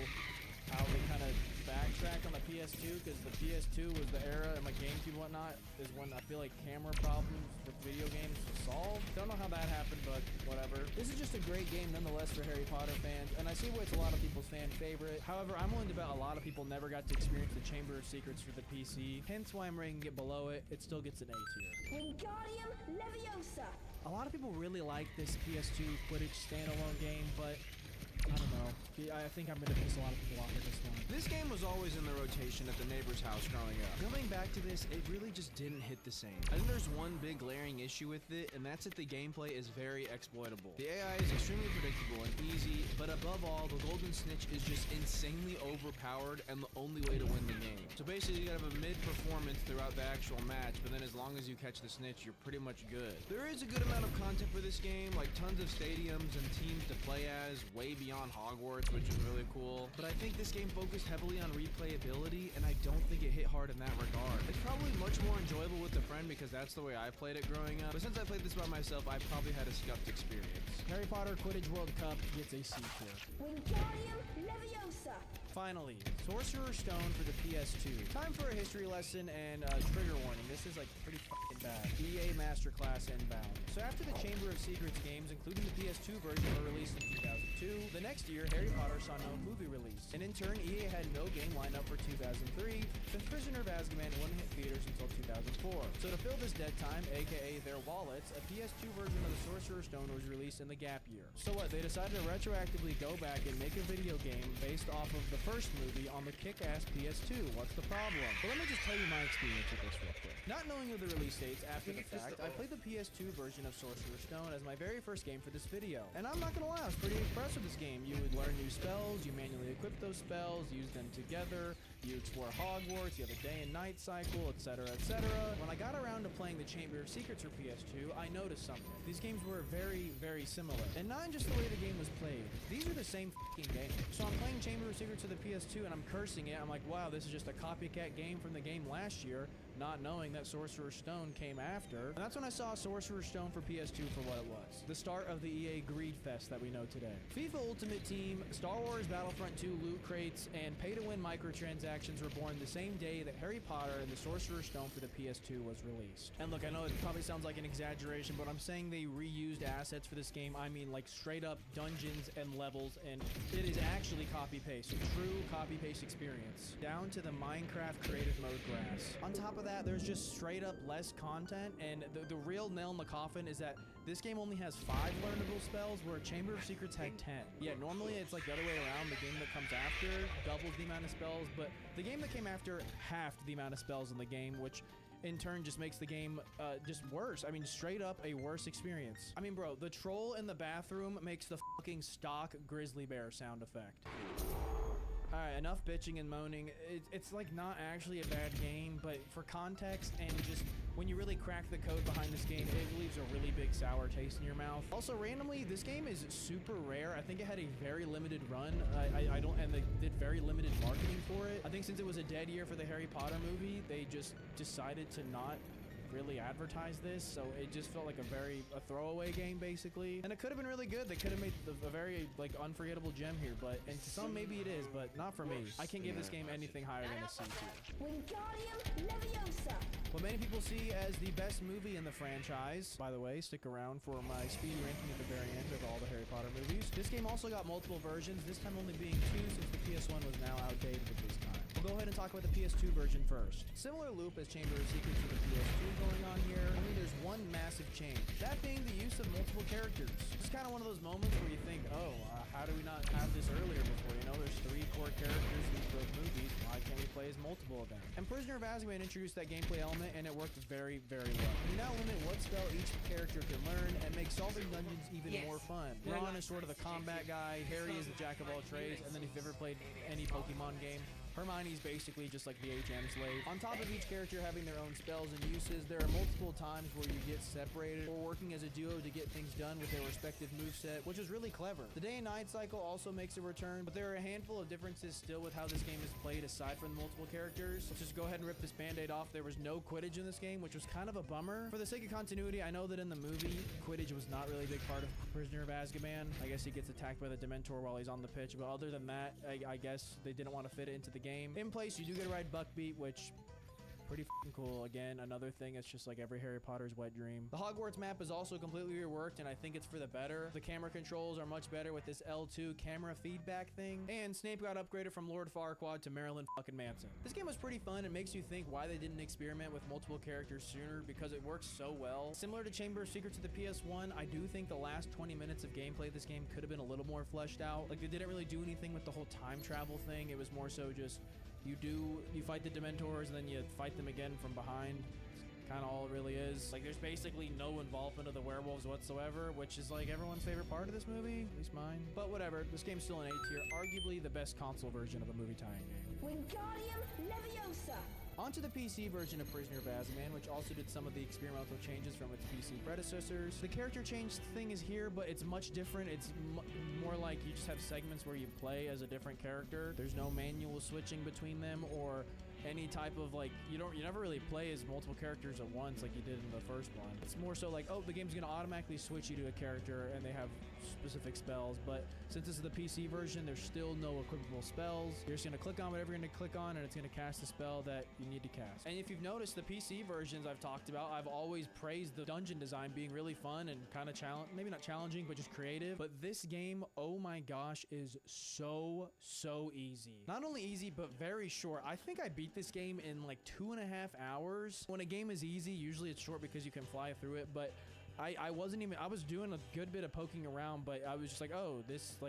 how they kind of backtrack on the PS2 because the PS2 was the era and like GameCube and whatnot is when I feel like camera problems with video games was solved. Don't know how that happened, but whatever. This is just a great game nonetheless for Harry Potter fans, and I see why it's a lot of people's fan favorite. However, I'm willing to bet a lot of people never got to experience the Chamber of Secrets for the PC, hence why I'm rating it below it. It still gets an A tier. Wingardium Leviosa. A lot of people really like this PS2 Quidditch standalone game, but I don't know. I think I'm gonna piss a lot of people off with this one. This game was always in the rotation at the neighbor's house growing up. Going back to this, it really just didn't hit the same. I think there's one big glaring issue with it, and that's that the gameplay is very exploitable. The AI is extremely predictable and easy, but above all, the Golden Snitch is just insanely overpowered and the only way to win the game. So basically, you gotta have a mid-performance throughout the actual match, but then as long as you catch the Snitch, you're pretty much good. There is a good amount of content for this game, like tons of stadiums and teams to play as, way beyond Hogwarts, which is really cool. But I think this game focused heavily on replayability, and I don't think it hit hard in that regard. It's probably much more enjoyable with a friend because that's the way I played it growing up. But since I played this by myself, I probably had a scuffed experience. Harry Potter Quidditch World Cup gets a C tier. Wingardium Leviosa. Finally, Sorcerer's Stone for the PS2. Time for a history lesson and trigger warning. This is like pretty fucking bad. EA Masterclass inbound. So after the Chamber of Secrets games, including the PS2 version, were released in 2002, the next year Harry Potter saw no movie release. And in turn, EA had no game lined up for 2003, since Prisoner of Azkaban wouldn't hit theaters until 2004. So to fill this dead time, aka their wallets, a PS2 version of the Sorcerer's Stone was released in the gap year. So what, they decided to retroactively go back and make a video game based off of the first movie on the kick-ass PS2. What's the problem? Well, let me just tell you my experience with this real quick. Not knowing of the release dates after the fact, I played the PS2 version of Sorcerer's Stone as my very first game for this video. And I'm not gonna lie, I was pretty impressed with this game. You would learn new spells, you manually equip those spells, use them together, you explore Hogwarts, you have a day and night cycle, etc, etc. When I got around to playing the Chamber of Secrets for PS2, I noticed something. These games were very, very similar. And not just the way the game was played. These are the same fucking game. So I'm playing Chamber of Secrets for the PS2 and I'm cursing it. I'm like, wow, this is just a copycat game from the game last year, not knowing that Sorcerer's Stone came after. And that's when I saw Sorcerer's Stone for PS2 for what it was. The start of the EA Greed Fest that we know today. FIFA Ultimate Team, Star Wars Battlefront 2 loot crates, and pay-to-win microtransactions were born the same day that Harry Potter and the Sorcerer's Stone for the PS2 was released. And look, I know it probably sounds like an exaggeration, but I'm saying they reused assets for this game. I mean like straight up dungeons and levels, and it is actually copy-paste. A true copy-paste experience. Down to the Minecraft creative mode grass. On top of that, there's just straight up less content, and the real nail in the coffin is that this game only has 5 learnable spells, where Chamber of Secrets had 10. Yeah, normally it's like the other way around. The game that comes after doubles the amount of spells, but the game that came after halved the amount of spells in the game, which in turn just makes the game just worse. I mean, straight up a worse experience. I mean, bro, the troll in the bathroom makes the fucking stock grizzly bear sound effect. Alright, enough bitching and moaning. It's like not actually a bad game, but for context and just when you really crack the code behind this game, it leaves a really big sour taste in your mouth. Also, randomly, this game is super rare. I think it had a very limited run. And they did very limited marketing for it. I think since it was a dead year for the Harry Potter movie, they just decided to not really advertise this, so it just felt like a throwaway game basically. And it could have been really good. They could have made a very like unforgettable gem here, but and to some maybe it is, but not for me. I can't give this game anything higher than a C tier. Wingardium Leviosa. What many people see as the best movie in the franchise. By the way, stick around for my speed ranking at the very end of all the Harry Potter movies. This game also got multiple versions, this time only being 2 since the PS1 was now outdated at this time. We'll go ahead and talk about the PS2 version first. Similar loop as Chamber of Secrets to the PS2 going on here, only there's one massive change. That being the use of multiple characters. It's kind of one of those moments where you think, oh, how do we not have this earlier before? You know, there's 3 core characters in both movies. Why can't we play as multiple of them? And Prisoner of Azkaban introduced that gameplay element, and it worked very, very well. You now limit what spell each character can learn and make solving dungeons even more fun. Ron is sort of the combat guy, Harry is the jack of all trades, and then if you've ever played any Pokemon game, Hermione's basically just like the HM slave. On top of each character having their own spells and uses, there are multiple times where you get separated or working as a duo to get things done with their respective moveset, which is really clever. The day and night cycle also makes a return, but there are a handful of differences still with how this game is played aside from the multiple characters. Let's just go ahead and rip this band-aid off. There was no Quidditch in this game, which was kind of a bummer. For the sake of continuity, I know that in the movie, Quidditch was not really a big part of Prisoner of Azkaban. I guess he gets attacked by the Dementor while he's on the pitch, but other than that, I guess they didn't want to fit it into the game. In place, you do get to ride Buckbeat, which pretty f***ing cool. Again, another thing that's just like every Harry Potter's wet dream. The Hogwarts map is also completely reworked, and I think it's for the better. The camera controls are much better with this L2 camera feedback thing, and Snape got upgraded from Lord Farquaad to Marilyn fucking Manson. This game was pretty fun. It makes you think why they didn't experiment with multiple characters sooner, because it works so well. Similar to Chamber of Secrets to the PS1, I do think the last 20 minutes of gameplay of this game could have been a little more fleshed out. Like, they didn't really do anything with the whole time travel thing. It was more so just you fight the Dementors and then you fight them again from behind. Kind of all it really is. Like, there's basically no involvement of the werewolves whatsoever, which is like everyone's favorite part of this movie, at least mine. But whatever, this game's still an A tier, arguably the best console version of a movie tie-in game. Wingardium Leviosa. Onto the PC version of Prisoner of Azkaban, which also did some of the experimental changes from its PC predecessors. The character change thing is here, but it's much different. It's more like you just have segments where you play as a different character. There's no manual switching between them or any type of like, you never really play as multiple characters at once like you did in the first one. It's more so like, oh, the game's gonna automatically switch you to a character and they have specific spells, but since this is the PC version, there's still no equipable spells. You're just gonna click on whatever you're gonna click on and it's gonna cast a spell that you need to cast. And if you've noticed, the PC versions I've talked about, I've always praised the dungeon design being really fun and kind of maybe not challenging, but just creative. But this game, oh my gosh, is so easy. Not only easy, but very short. I think I beat this game in like 2.5 hours. When a game is easy, usually it's short because you can fly through it, but I was doing a good bit of poking around, but I was just like, oh,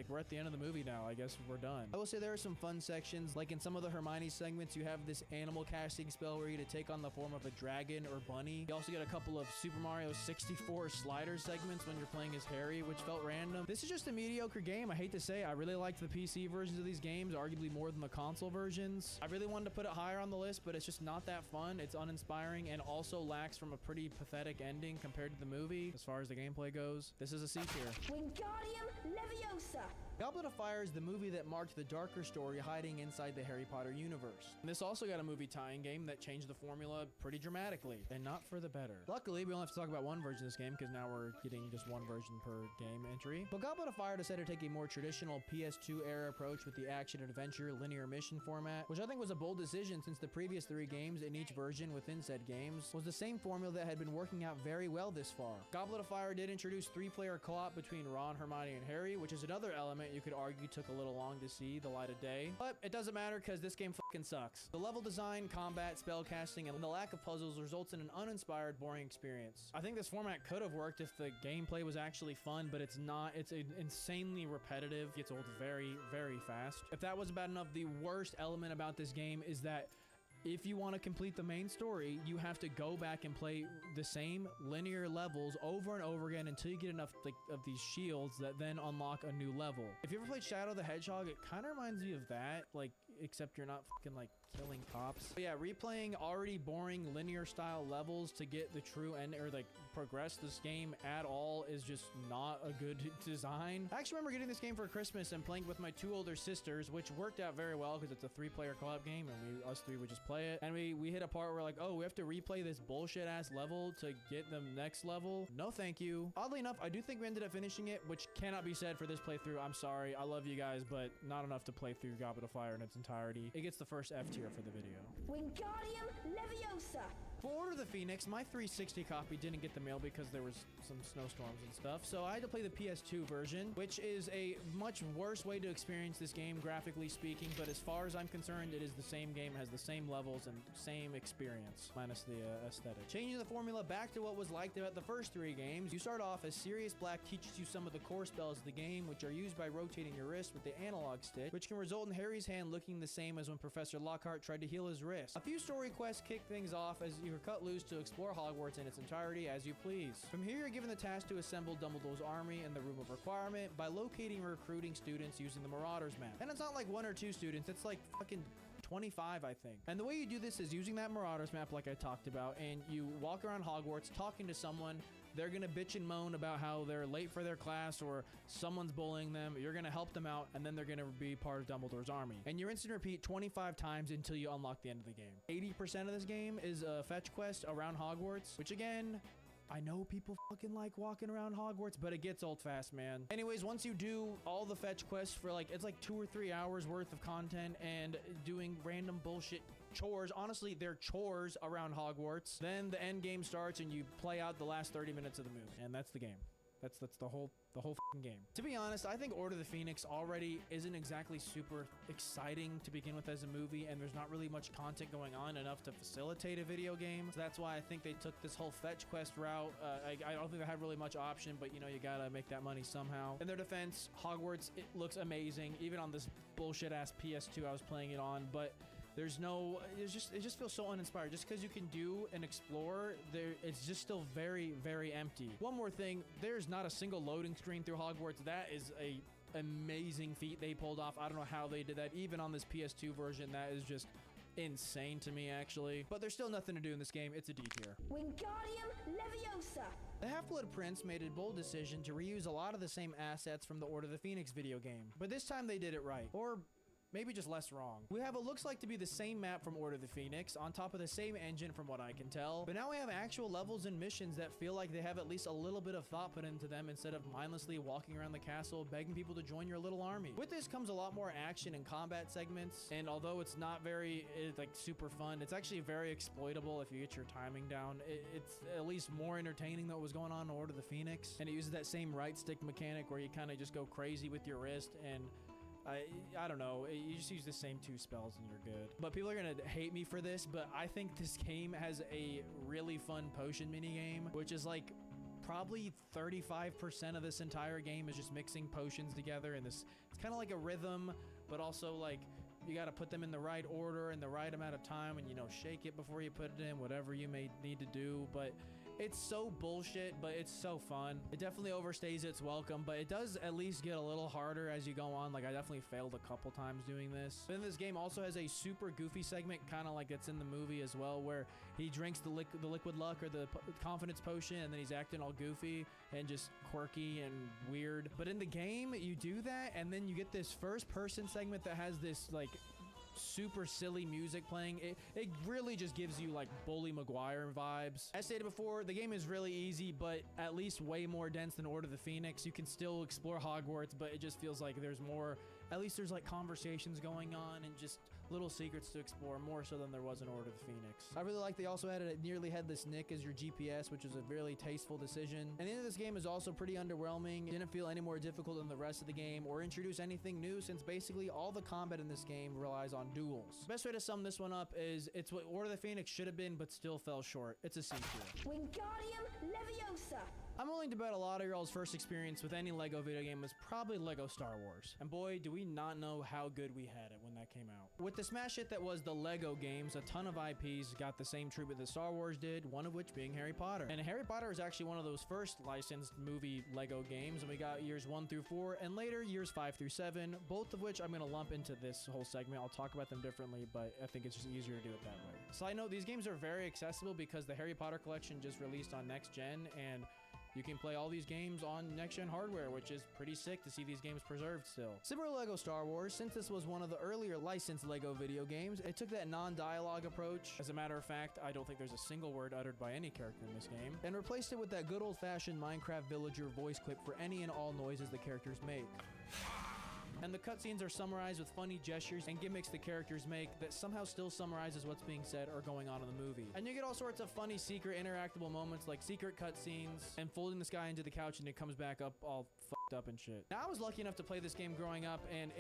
we're at the end of the movie now. I guess we're done. I will say there are some fun sections, like in some of the Hermione segments, you have this animal casting spell where you get to take on the form of a dragon or bunny. You also get a couple of Super Mario 64 slider segments when you're playing as Harry, which felt random. This is just a mediocre game. I hate to say, I really liked the PC versions of these games, arguably more than the console versions. I really wanted to put it higher on the list, but it's just not that fun. It's uninspiring and also lacks from a pretty pathetic ending compared to the movie. As far as the gameplay goes, this is a C tier. Wingardium Leviosa. Goblet of Fire is the movie that marked the darker story hiding inside the Harry Potter universe. And this also got a movie tie-in game that changed the formula pretty dramatically, and not for the better. Luckily, we only have to talk about one version of this game, because now we're getting just one version per game entry. But Goblet of Fire decided to take a more traditional PS2 era approach with the action adventure linear mission format, which I think was a bold decision since the previous 3 games in each version within said games was the same formula that had been working out very well this far. Goblet of Fire did introduce 3-player co-op between Ron, Hermione, and Harry, which is another element you could argue took a little long to see the light of day, but it doesn't matter because this game fucking sucks. The level design, combat, spell casting, and the lack of puzzles results in an uninspired, boring experience. I think this format could have worked if the gameplay was actually fun, but it's not. It's insanely repetitive, gets old very, very fast. If that wasn't bad enough, the worst element about this game is that if you want to complete the main story, you have to go back and play the same linear levels over and over again until you get enough of these shields that then unlock a new level. If you ever played Shadow the Hedgehog, it kind of reminds me of that, except you're not fucking killing cops. But yeah, replaying already boring linear style levels to get the true end or like progress this game at all is just not a good design. I actually remember getting this game for Christmas and playing with my 2 older sisters, which worked out very well because it's a 3-player co-op game and us 3 would just play it. And we hit a part where like, oh, we have to replay this bullshit ass level to get the next level. No, thank you. Oddly enough, I do think we ended up finishing it, which cannot be said for this playthrough. I'm sorry. I love you guys, but not enough to play through Goblet of Fire in its entirety. It gets the first F tier for the video. Wingardium Leviosa. For Order of the Phoenix, my 360 copy didn't get the mail because there was some snowstorms and stuff, so I had to play the PS2 version, which is a much worse way to experience this game, graphically speaking, but as far as I'm concerned, it is the same game, has the same levels and same experience, minus the aesthetic. Changing the formula back to what was liked about the first 3 games, you start off as Sirius Black teaches you some of the core spells of the game, which are used by rotating your wrist with the analog stick, which can result in Harry's hand looking the same as when Professor Lockhart tried to heal his wrist. A few story quests kick things off as you are cut loose to explore Hogwarts in its entirety as you please. From here, you're given the task to assemble Dumbledore's army in the Room of Requirement by locating and recruiting students using the Marauders map. And it's not like 1 or 2 students, it's like fucking 25, I think. And the way you do this is using that Marauders map like I talked about, and you walk around Hogwarts talking to someone. They're gonna bitch and moan about how they're late for their class or someone's bullying them. You're gonna help them out, and then they're gonna be part of Dumbledore's army. And you rinse and repeat 25 times until you unlock the end of the game. 80% of this game is a fetch quest around Hogwarts, which again, I know people fucking like walking around Hogwarts, but it gets old fast, man. Anyways, once you do all the fetch quests for like, it's like 2 or 3 hours worth of content and doing random bullshit chores. Honestly, they're chores around Hogwarts. Then the end game starts and you play out the last 30 minutes of the movie. And that's the game. That's the whole fucking game. To be honest, I think Order of the Phoenix already isn't exactly super exciting to begin with as a movie, and there's not really much content going on enough to facilitate a video game. So that's why I think they took this whole fetch quest route. I don't think they had really much option, but you know, you gotta make that money somehow. In their defense, Hogwarts, it looks amazing, even on this bullshit ass PS2 I was playing it on, but there's no, it just feels so uninspired. Just because you can do and explore, it's just still very, very empty. One more thing, there's not a single loading screen through Hogwarts. That is a amazing feat they pulled off. I don't know how they did that. Even on this PS2 version, that is just insane to me, actually. But there's still nothing to do in this game. It's a D tier. Wingardium Leviosa. The Half-Blood Prince made a bold decision to reuse a lot of the same assets from the Order of the Phoenix video game. But this time they did it right. Or maybe just less wrong. We have what looks like to be the same map from Order of the Phoenix, on top of the same engine from what I can tell, but now we have actual levels and missions that feel like they have at least a little bit of thought put into them instead of mindlessly walking around the castle begging people to join your little army. With this comes a lot more action and combat segments, and although it's not very like super fun, it's actually very exploitable if you get your timing down. It's at least more entertaining than what was going on in Order of the Phoenix, and it uses that same right stick mechanic where you kind of just go crazy with your wrist, and I don't know, you just use the same 2 spells and you're good. But people are gonna hate me for this, but I think this game has a really fun potion minigame, which is like probably 35% of this entire game is just mixing potions together, and this, it's kind of like a rhythm, but also like you got to put them in the right order and the right amount of time, and you know, shake it before you put it in, whatever you may need to do. But it's so bullshit, but it's so fun. It definitely overstays its welcome, but it does at least get a little harder as you go on. Like, I definitely failed a couple times doing this. But then this game also has a super goofy segment, kind of like it's in the movie as well, where he drinks the liquid luck or the confidence potion, and then he's acting all goofy and just quirky and weird. But in the game, you do that, and then you get this first person segment that has this like super silly music playing. It really just gives you like Bully Maguire vibes. As stated before, the game is really easy, but at least way more dense than Order of the Phoenix. You can still explore Hogwarts, but it just feels like there's more, at least there's like conversations going on and just little secrets to explore, more so than there was in Order of the Phoenix. I really like they also added a nearly headless Nick as your GPS, which was a really tasteful decision. And the end of this game is also pretty underwhelming. It didn't feel any more difficult than the rest of the game or introduce anything new, since basically all the combat in this game relies on duels. The best way to sum this one up is it's what Order of the Phoenix should have been, but still fell short. It's a C tier. Wingardium Leviosa. I'm willing to bet a lot of y'all's first experience with any LEGO video game was probably LEGO Star Wars. And boy, do we not know how good we had it when that came out. With the smash hit that was the LEGO games, a ton of IPs got the same treatment that Star Wars did, one of which being Harry Potter. And Harry Potter is actually one of those first licensed movie LEGO games, and we got years 1 through 4, and later years 5 through 7, both of which I'm going to lump into this whole segment. I'll talk about them differently, but I think it's just easier to do it that way. Side note, these games are very accessible because the Harry Potter collection just released on next gen, and you can play all these games on next-gen hardware, which is pretty sick to see these games preserved still. Similar to LEGO Star Wars, since this was one of the earlier licensed LEGO video games, it took that non-dialogue approach. As a matter of fact, I don't think there's a single word uttered by any character in this game, and replaced it with that good old-fashioned Minecraft villager voice clip for any and all noises the characters make. And the cutscenes are summarized with funny gestures and gimmicks the characters make that somehow still summarizes what's being said or going on in the movie. And you get all sorts of funny secret interactable moments like secret cutscenes and folding this guy into the couch and it comes back up all fucked up and shit. Now, I was lucky enough to play this game growing up and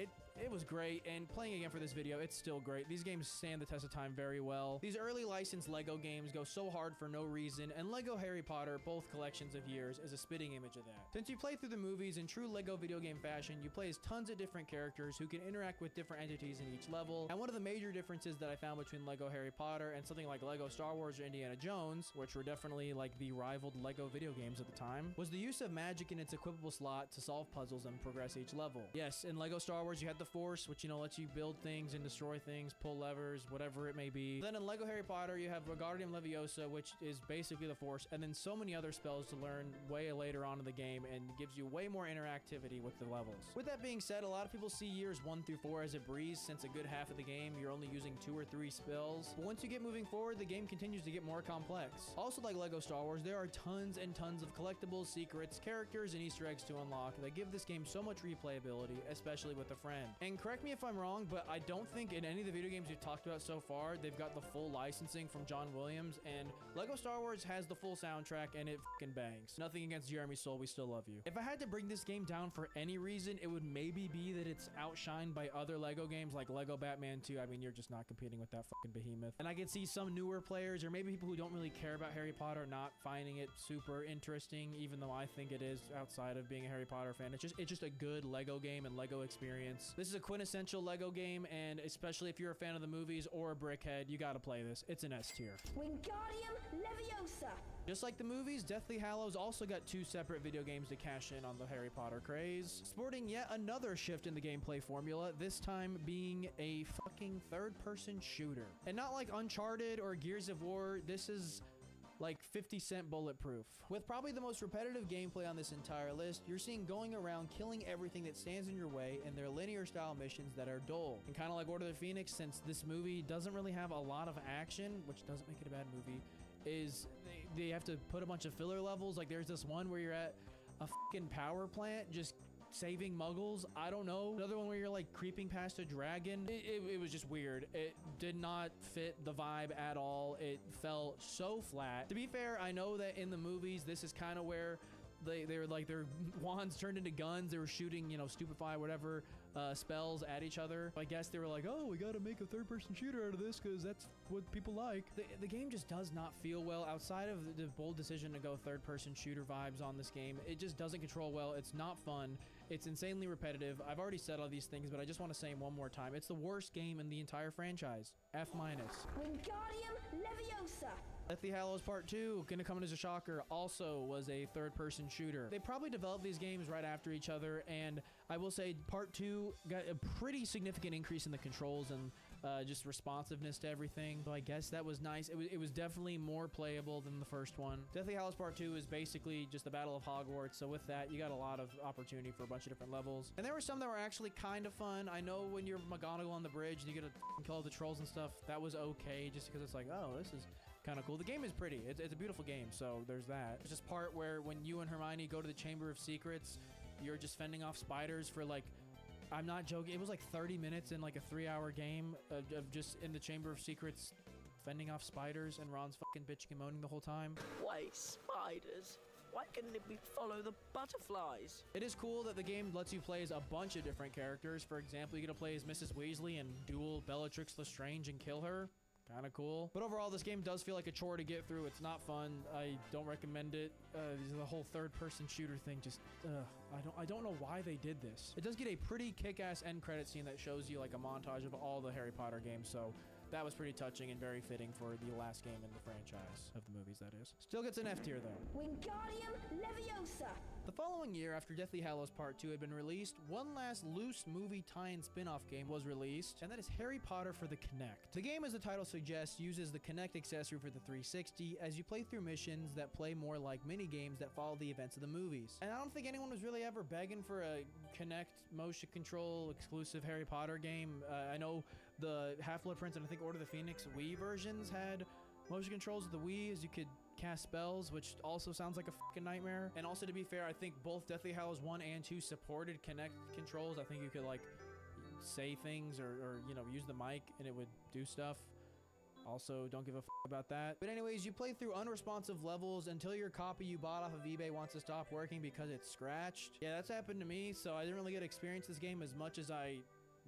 it was great, and playing again for this video, it's still great. These games stand the test of time very well. These early licensed LEGO games go so hard for no reason, and LEGO Harry Potter, both collections of years, is a spitting image of that. Since you play through the movies in true LEGO video game fashion, you play as tons of different characters who can interact with different entities in each level, and one of the major differences that I found between LEGO Harry Potter and something like LEGO Star Wars or Indiana Jones, which were definitely like the rivaled LEGO video games at the time, was the use of magic in its equipable slot to solve puzzles and progress each level. Yes, in LEGO Star Wars you had the Force, which, you know, lets you build things and destroy things, pull levers, whatever it may be. Then in LEGO Harry Potter you have Wingardium Leviosa, which is basically the Force, and then so many other spells to learn way later on in the game, and gives you way more interactivity with the levels. With that being said, a lot of people see years 1 through 4 as a breeze, since a good half of the game you're only using 2 or 3 spells. But once you get moving forward, the game continues to get more complex. Also, like LEGO Star Wars, there are tons and tons of collectibles, secrets, characters, and Easter eggs to unlock that give this game so much replayability, especially with a friend. And correct me if I'm wrong, but I don't think in any of the video games we've talked about so far, they've got the full licensing from John Williams, and LEGO Star Wars has the full soundtrack, and it fucking bangs. Nothing against Jeremy Soule, we still love you. If I had to bring this game down for any reason, it would maybe be that it's outshined by other LEGO games like LEGO Batman 2. I mean, you're just not competing with that fucking behemoth. And I could see some newer players, or maybe people who don't really care about Harry Potter, not finding it super interesting, even though I think it is outside of being a Harry Potter fan. It's just a good LEGO game and LEGO experience. This is a quintessential LEGO game, and especially if you're a fan of the movies or a brickhead, you gotta play this. It's an S tier. Wingardium Leviosa. Just like the movies, Deathly Hallows also got 2 separate video games to cash in on the Harry Potter craze, sporting yet another shift in the gameplay formula, this time being a fucking third-person shooter. And not like Uncharted or Gears of War, this is like 50 Cent Bulletproof. With probably the most repetitive gameplay on this entire list, you're seeing going around killing everything that stands in your way in their linear style missions that are dull. And kind of like Order of the Phoenix, since this movie doesn't really have a lot of action, which doesn't make it a bad movie, is they have to put a bunch of filler levels. Like there's this one where you're at a fucking power plant just saving muggles. I don't know. Another one where you're like creeping past a dragon. It was just weird. It did not fit the vibe at all. It felt so flat. To be fair, I know that in the movies this is kind of where they were like their wands turned into guns. They were shooting, you know, stupefy whatever spells at each other. I guess they were like, oh, we gotta make a third-person shooter out of this because that's what people like. The game just does not feel well. Outside of the bold decision to go third-person shooter vibes on this game, it just doesn't control well. It's not fun. It's insanely repetitive. I've already said all these things, but I just want to say them one more time. It's the worst game in the entire franchise. F-. Wingardium Leviosa. Deathly Hallows Part 2, gonna come in as a shocker, also was a third-person shooter. They probably developed these games right after each other, and I will say Part 2 got a pretty significant increase in the controls and just responsiveness to everything. So I guess that was nice. It was definitely more playable than the first one. Deathly Hallows Part 2 is basically just the Battle of Hogwarts, so with that, you got a lot of opportunity for a bunch of different levels. And there were some that were actually kind of fun. I know when you're McGonagall on the bridge and you get to kill all the trolls and stuff, that was okay, just because it's like, oh, this is kind of cool. The game is pretty. It's a beautiful game, so there's that. There's this part where when you and Hermione go to the Chamber of Secrets, you're just fending off spiders for like, I'm not joking, it was like 30 minutes in like a 3-hour game of just in the Chamber of Secrets fending off spiders, and Ron's fucking bitching and moaning the whole time. Why spiders? Why couldn't we follow the butterflies? It is cool that the game lets you play as a bunch of different characters. For example, you get to play as Mrs. Weasley and duel Bellatrix Lestrange and kill her. kind of cool. But overall, this game does feel like a chore to get through. It's not fun. I don't recommend it. The whole third-person shooter thing just, I don't know why they did this. It does get a pretty kick-ass end credit scene that shows you like a montage of all the Harry Potter games, so that was pretty touching and very fitting for the last game in the franchise of the movies, that is. Still gets an F tier, though. Wingardium Leviosa. The following year, after Deathly Hallows Part 2 had been released, one last loose movie tie-in spin-off game was released, and that is Harry Potter for the Kinect. The game, as the title suggests, uses the Kinect accessory for the 360 as you play through missions that play more like mini-games that follow the events of the movies. And I don't think anyone was really ever begging for a Kinect motion control exclusive Harry Potter game. I know the Half-Blood Prince and I think Order of the Phoenix Wii versions had motion controls with the Wii, as you could cast spells, which also sounds like a fucking nightmare. And also, to be fair, I think both Deathly Hallows 1 and 2 supported Kinect controls. I think you could like say things or you know, use the mic and it would do stuff. Also, don't give a about that. But anyways, you play through unresponsive levels until your copy you bought off of eBay wants to stop working because it's scratched. Yeah, that's happened to me, so I didn't really get to experience this game as much as I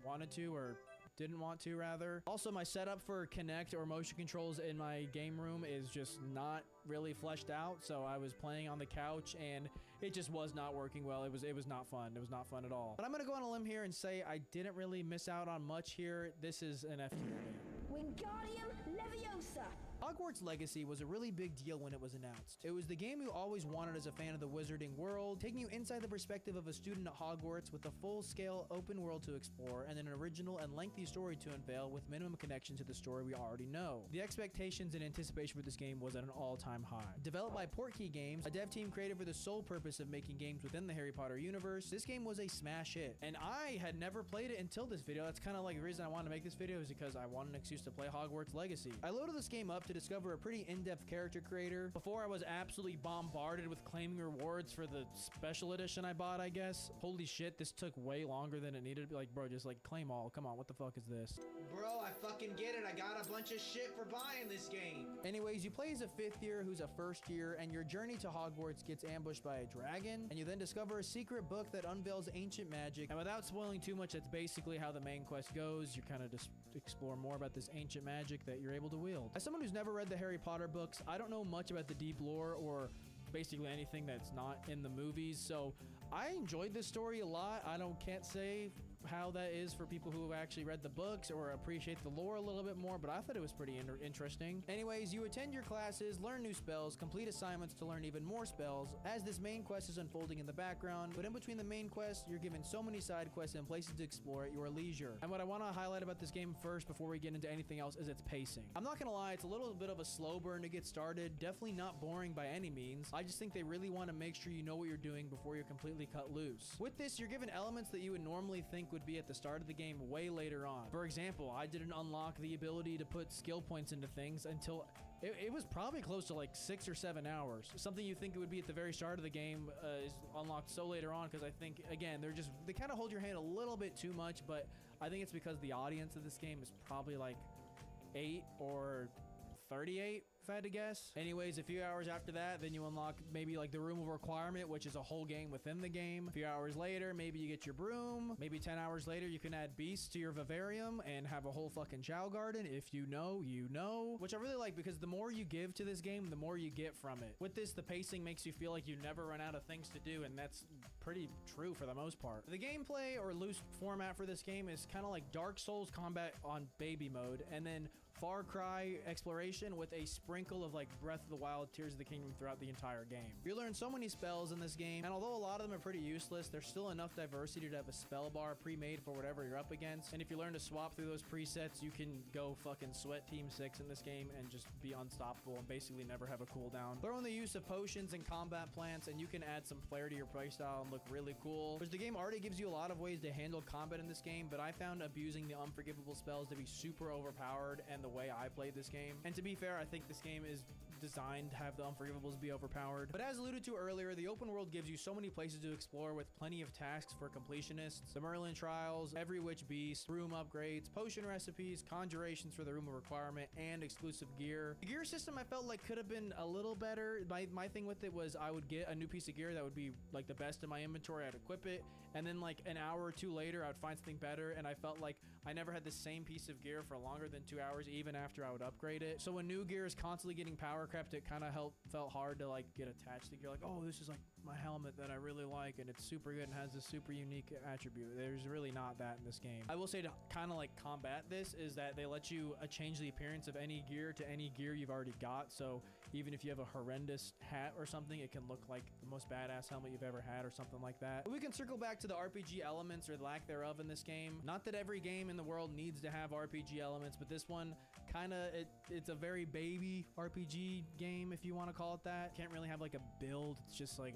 wanted to, or didn't want to, rather. Also, my setup for Kinect or motion controls in my game room is just not really fleshed out, so I was playing on the couch and it just was not working well. It was not fun. It was not fun at all. But I'm gonna go on a limb here and say I didn't really miss out on much here. This is an F tier game. Wingardium Leviosa. Hogwarts Legacy was a really big deal when it was announced. It was the game you always wanted as a fan of the wizarding world, taking you inside the perspective of a student at Hogwarts with a full-scale open world to explore and an original and lengthy story to unveil with minimum connection to the story we already know. The expectations and anticipation for this game was at an all-time high. Developed by Portkey Games, a dev team created for the sole purpose of making games within the Harry Potter universe, this game was a smash hit. And I had never played it until this video. That's kind of like the reason I wanted to make this video, is because I wanted an excuse to play Hogwarts Legacy. I loaded this game up to discover a pretty in-depth character creator before I was absolutely bombarded with claiming rewards for the special edition I bought, I guess. Holy shit, this took way longer than it needed to be. Like, bro, just like claim all. Come on, what the fuck is this? Bro, I fucking get it. I got a bunch of shit for buying this game. Anyways, you play as a 5th year who's a 1st year, and your journey to Hogwarts gets ambushed by a dragon, and you then discover a secret book that unveils ancient magic. And without spoiling too much, that's basically how the main quest goes. You kind of just explore more about this ancient magic that you're able to wield. As someone who's never read the Harry Potter books, I don't know much about the deep lore or basically anything that's not in the movies, so I enjoyed this story a lot. Can't say how that is for people who have actually read the books or appreciate the lore a little bit more, but I thought it was pretty interesting. Anyways, you attend your classes, learn new spells, complete assignments to learn even more spells as this main quest is unfolding in the background. But in between the main quests, you're given so many side quests and places to explore at your leisure. And what I want to highlight about this game first before we get into anything else is its pacing. I'm not gonna lie, it's a little bit of a slow burn to get started. Definitely not boring by any means. I just think they really want to make sure you know what you're doing before you're completely cut loose. With this, you're given elements that you would normally think would be at the start of the game way later on. For example, I didn't unlock the ability to put skill points into things until it was probably close to like 6 or 7 hours. Something you think it would be at the very start of the game is unlocked so later on, because I think, again, they kind of hold your hand a little bit too much, but I think it's because the audience of this game is probably like 8 or 38, if I had to guess. Anyways, a few hours after that, then you unlock maybe like the Room of Requirement, which is a whole game within the game. A few hours later, maybe you get your broom. Maybe 10 hours later, you can add beasts to your vivarium and have a whole fucking Chow Garden. If you know, you know. Which I really like, because the more you give to this game, the more you get from it. With this, the pacing makes you feel like you never run out of things to do, and that's pretty true for the most part. The gameplay or loose format for this game is kind of like Dark Souls combat on baby mode, and then Far Cry exploration with a sprinkle of like Breath of the Wild, Tears of the Kingdom throughout the entire game. You learn so many spells in this game, and although a lot of them are pretty useless, there's still enough diversity to have a spell bar pre-made for whatever you're up against. And if you learn to swap through those presets, you can go fucking sweat Team 6 in this game and just be unstoppable and basically never have a cooldown. Throw in the use of potions and combat plants, and you can add some flair to your playstyle and look really cool. Because the game already gives you a lot of ways to handle combat in this game, but I found abusing the unforgivable spells to be super overpowered and the way I played this game. And to be fair, I think this game is designed to have the unforgivables be overpowered. But as alluded to earlier, the open world gives you so many places to explore with plenty of tasks for completionists. The Merlin trials, every witch beast, room upgrades, potion recipes, conjurations for the room of requirement, and exclusive gear. The gear system I felt like could have been a little better. My thing with it was I would get a new piece of gear that would be like the best in my inventory. I'd equip it, and then like an hour or two later I would find something better, and I felt like I never had the same piece of gear for longer than 2 hours even after I would upgrade it. So when new gear is constantly getting power crept, it kind of felt hard to like get attached to gear. Like, oh, this is like my helmet that I really like and it's super good and has this super unique attribute. There's really not that in this game. I will say to kind of like combat this is that they let you change the appearance of any gear to any gear you've already got. So even if you have a horrendous hat or something, it can look like the most badass helmet you've ever had or something like that. But we can circle back to the RPG elements or lack thereof in this game. Not that every game in the world needs to have RPG elements, but this one kind of, it's a very baby RPG game, if you want to call it that. Can't really have like a build. It's just like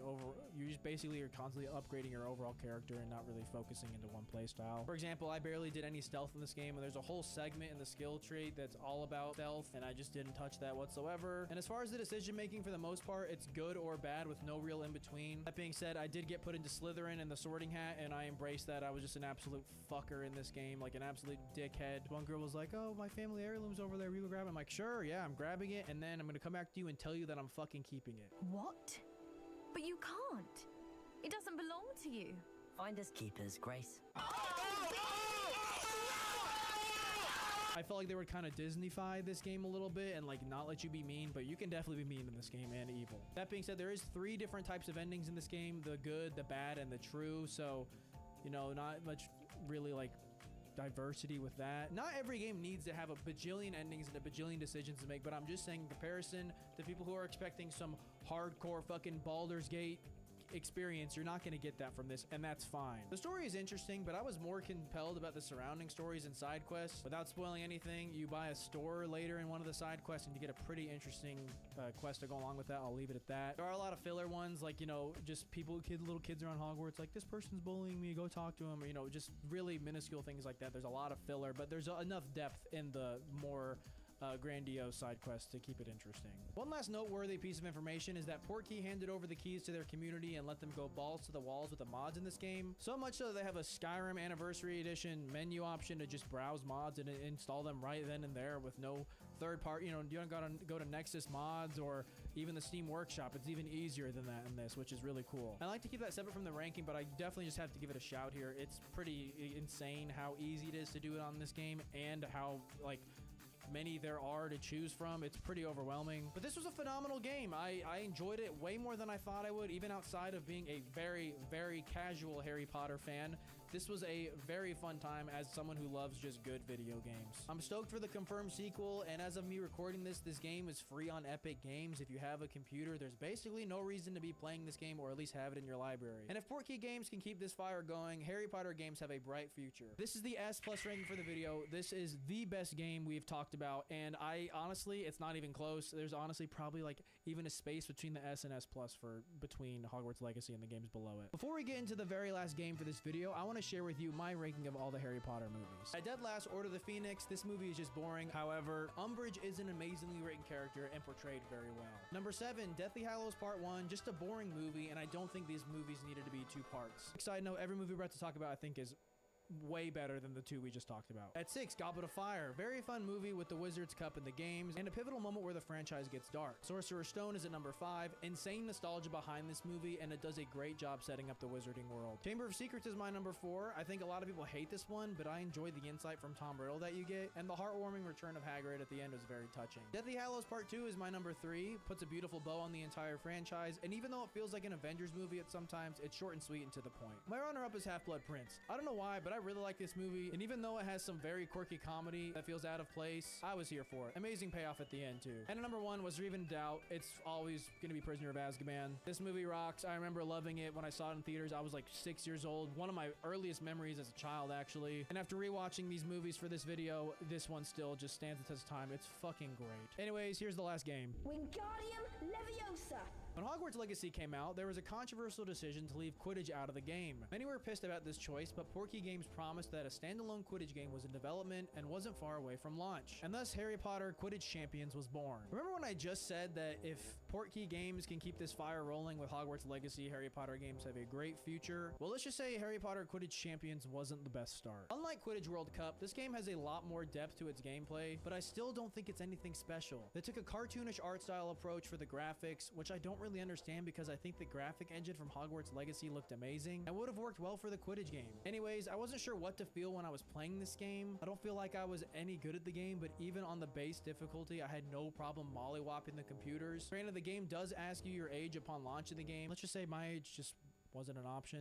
you just basically are constantly upgrading your overall character and not really focusing into one play style. For example, I barely did any stealth in this game, and there's a whole segment in the skill tree that's all about stealth, and I just didn't touch that whatsoever. And as far as the decision making, for the most part, it's good or bad with no real in between. That being said, I did get put into Slytherin and the Sorting Hat, and I embraced that. I was just an absolute fucker in this game, like an absolute dickhead. One girl was like, oh, my family heirloom's over there, you go grab it. I'm like, sure, yeah, I'm grabbing it, and then I'm gonna come back to you and tell you that I'm fucking keeping it. What? But you can't. It doesn't belong to you. Finders keepers, Grace. I felt like they would kind of Disney-fy this game a little bit and like not let you be mean, but you can definitely be mean in this game and evil. That being said, there is 3 different types of endings in this game: the good, the bad, and the true. So, you know, not much really like diversity with that. Not every game needs to have a bajillion endings and a bajillion decisions to make, but I'm just saying in comparison to people who are expecting some hardcore fucking Baldur's Gate experience, you're not going to get that from this, and that's fine. The story is interesting, but I was more compelled about the surrounding stories and side quests. Without spoiling anything, you buy a store later in one of the side quests and you get a pretty interesting quest to go along with that. I'll leave it at that. There are a lot of filler ones, like, you know, just little kids around Hogwarts, like, this person's bullying me, go talk to him, or, you know, just really minuscule things like that. There's a lot of filler, but there's enough depth in the more grandiose side quests to keep it interesting. One last noteworthy piece of information is that Portkey handed over the keys to their community and let them go balls to the walls with the mods in this game. So much so that they have a Skyrim Anniversary Edition menu option to just browse mods and install them right then and there with no third party. You know, you don't gotta go to Nexus Mods or even the Steam Workshop. It's even easier than that in this, which is really cool. I like to keep that separate from the ranking, but I definitely just have to give it a shout here. It's pretty insane how easy it is to do it on this game and how like many there are to choose from. It's pretty overwhelming, but this was a phenomenal game. I enjoyed it way more than I thought I would, even outside of being a very, very casual Harry Potter fan. This was a very fun time as someone who loves just good video games. I'm stoked for the confirmed sequel, and as of me recording this game is free on Epic Games. If you have a computer, there's basically no reason to be playing this game, or at least have it in your library. And if Portkey Games can keep this fire going, Harry Potter games have a bright future. This is the S+ ranking for the video. This is the best game we've talked about, and I honestly, it's not even close. There's honestly probably like even a space between the S and S+ between Hogwarts Legacy and the games below it. Before we get into the very last game for this video, I want to share with you my ranking of all the Harry Potter movies. At dead last, Order of the Phoenix. This movie is just boring. However, Umbridge is an amazingly written character and portrayed very well. Number 7, Deathly Hallows Part 1. Just a boring movie, and I don't think these movies needed to be 2 parts. Side note, every movie we're about to talk about I think is way better than the 2 we just talked about. At 6, Goblet of Fire. Very fun movie with the Wizard's Cup in the games, and a pivotal moment where the franchise gets dark. Sorcerer's Stone is at number 5. Insane nostalgia behind this movie, and it does a great job setting up the wizarding world. Chamber of Secrets is my number 4. I think a lot of people hate this one, but I enjoyed the insight from Tom Riddle that you get, and the heartwarming return of Hagrid at the end was very touching. Deathly Hallows Part 2 is my number 3. Puts a beautiful bow on the entire franchise, and even though it feels like an Avengers movie at sometimes, it's short and sweet and to the point. My runner-up is Half-Blood Prince. I don't know why, but I really like this movie, and even though it has some very quirky comedy that feels out of place, I was here for it. Amazing payoff at the end too. And number 1 was even doubt, it's always gonna be Prisoner of Azkaban. This movie rocks. I remember loving it when I saw it in theaters. I was like 6 years old. One of my earliest memories as a child, actually. And after rewatching these movies for this video, this one still just stands the test of time. It's fucking great. Anyways, here's the last game. Wingardium Leviosa. When Hogwarts Legacy came out, there was a controversial decision to leave Quidditch out of the game. Many were pissed about this choice, but Portkey Games promised that a standalone Quidditch game was in development and wasn't far away from launch. And thus Harry Potter Quidditch Champions was born. Remember when I just said that if Portkey Games can keep this fire rolling with Hogwarts Legacy, Harry Potter games have a great future? Well, let's just say Harry Potter Quidditch Champions wasn't the best start. Unlike Quidditch World Cup, this game has a lot more depth to its gameplay, but I still don't think it's anything special. They took a cartoonish art style approach for the graphics, which I don't really understand because I think the graphic engine from Hogwarts Legacy looked amazing and would have worked well for the Quidditch game. Anyways, I wasn't sure what to feel when I was playing this game. I don't feel like I was any good at the game, but even on the base difficulty, I had no problem mollywopping the computers. Granted, the game does ask you your age upon launch of the game. Let's just say my age just wasn't an option,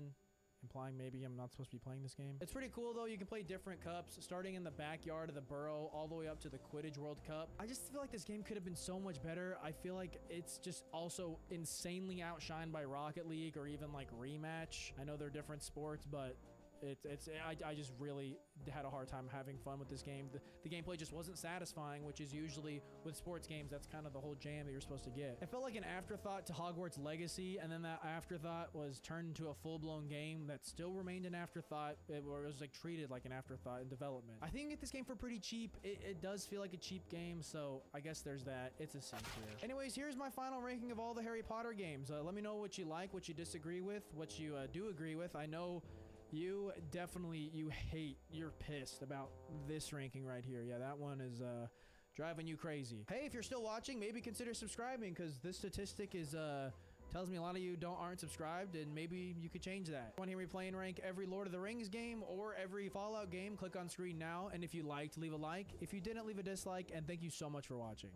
implying maybe I'm not supposed to be playing this game. It's pretty cool though. You can play different cups, starting in the backyard of the Burrow all the way up to the Quidditch World Cup. I just feel like this game could have been so much better. I feel like it's just also insanely outshined by Rocket League or even like Rematch. I know they're different sports, but I just really had a hard time having fun with this game. The gameplay just wasn't satisfying, which is usually with sports games, that's kind of the whole jam that you're supposed to get. It felt like an afterthought to Hogwarts Legacy, and then that afterthought was turned into a full-blown game that still remained an afterthought, or it was like treated like an afterthought in development. I think you can get this game for pretty cheap. It does feel like a cheap game, so I guess there's that. It's a C tier. Anyways, here's my final ranking of all the Harry Potter games. Let me know what you like, what you disagree with, what you do agree with. I know you hate, you're pissed about this ranking right here. Yeah, that one is driving you crazy. Hey, if you're still watching, maybe consider subscribing, because this statistic is tells me a lot of you aren't subscribed, and maybe you could change that. Want to hear me play and rank every Lord of the Rings game or every Fallout game? Click on screen now, and if you liked, leave a like. If you didn't, leave a dislike, and thank you so much for watching.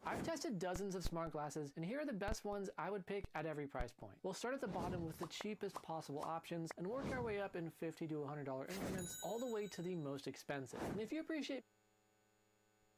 I've tested dozens of smart glasses, and here are the best ones I would pick at every price point. We'll start at the bottom with the cheapest possible options and work our way up in $50 to $100 increments all the way to the most expensive. And if you appreciate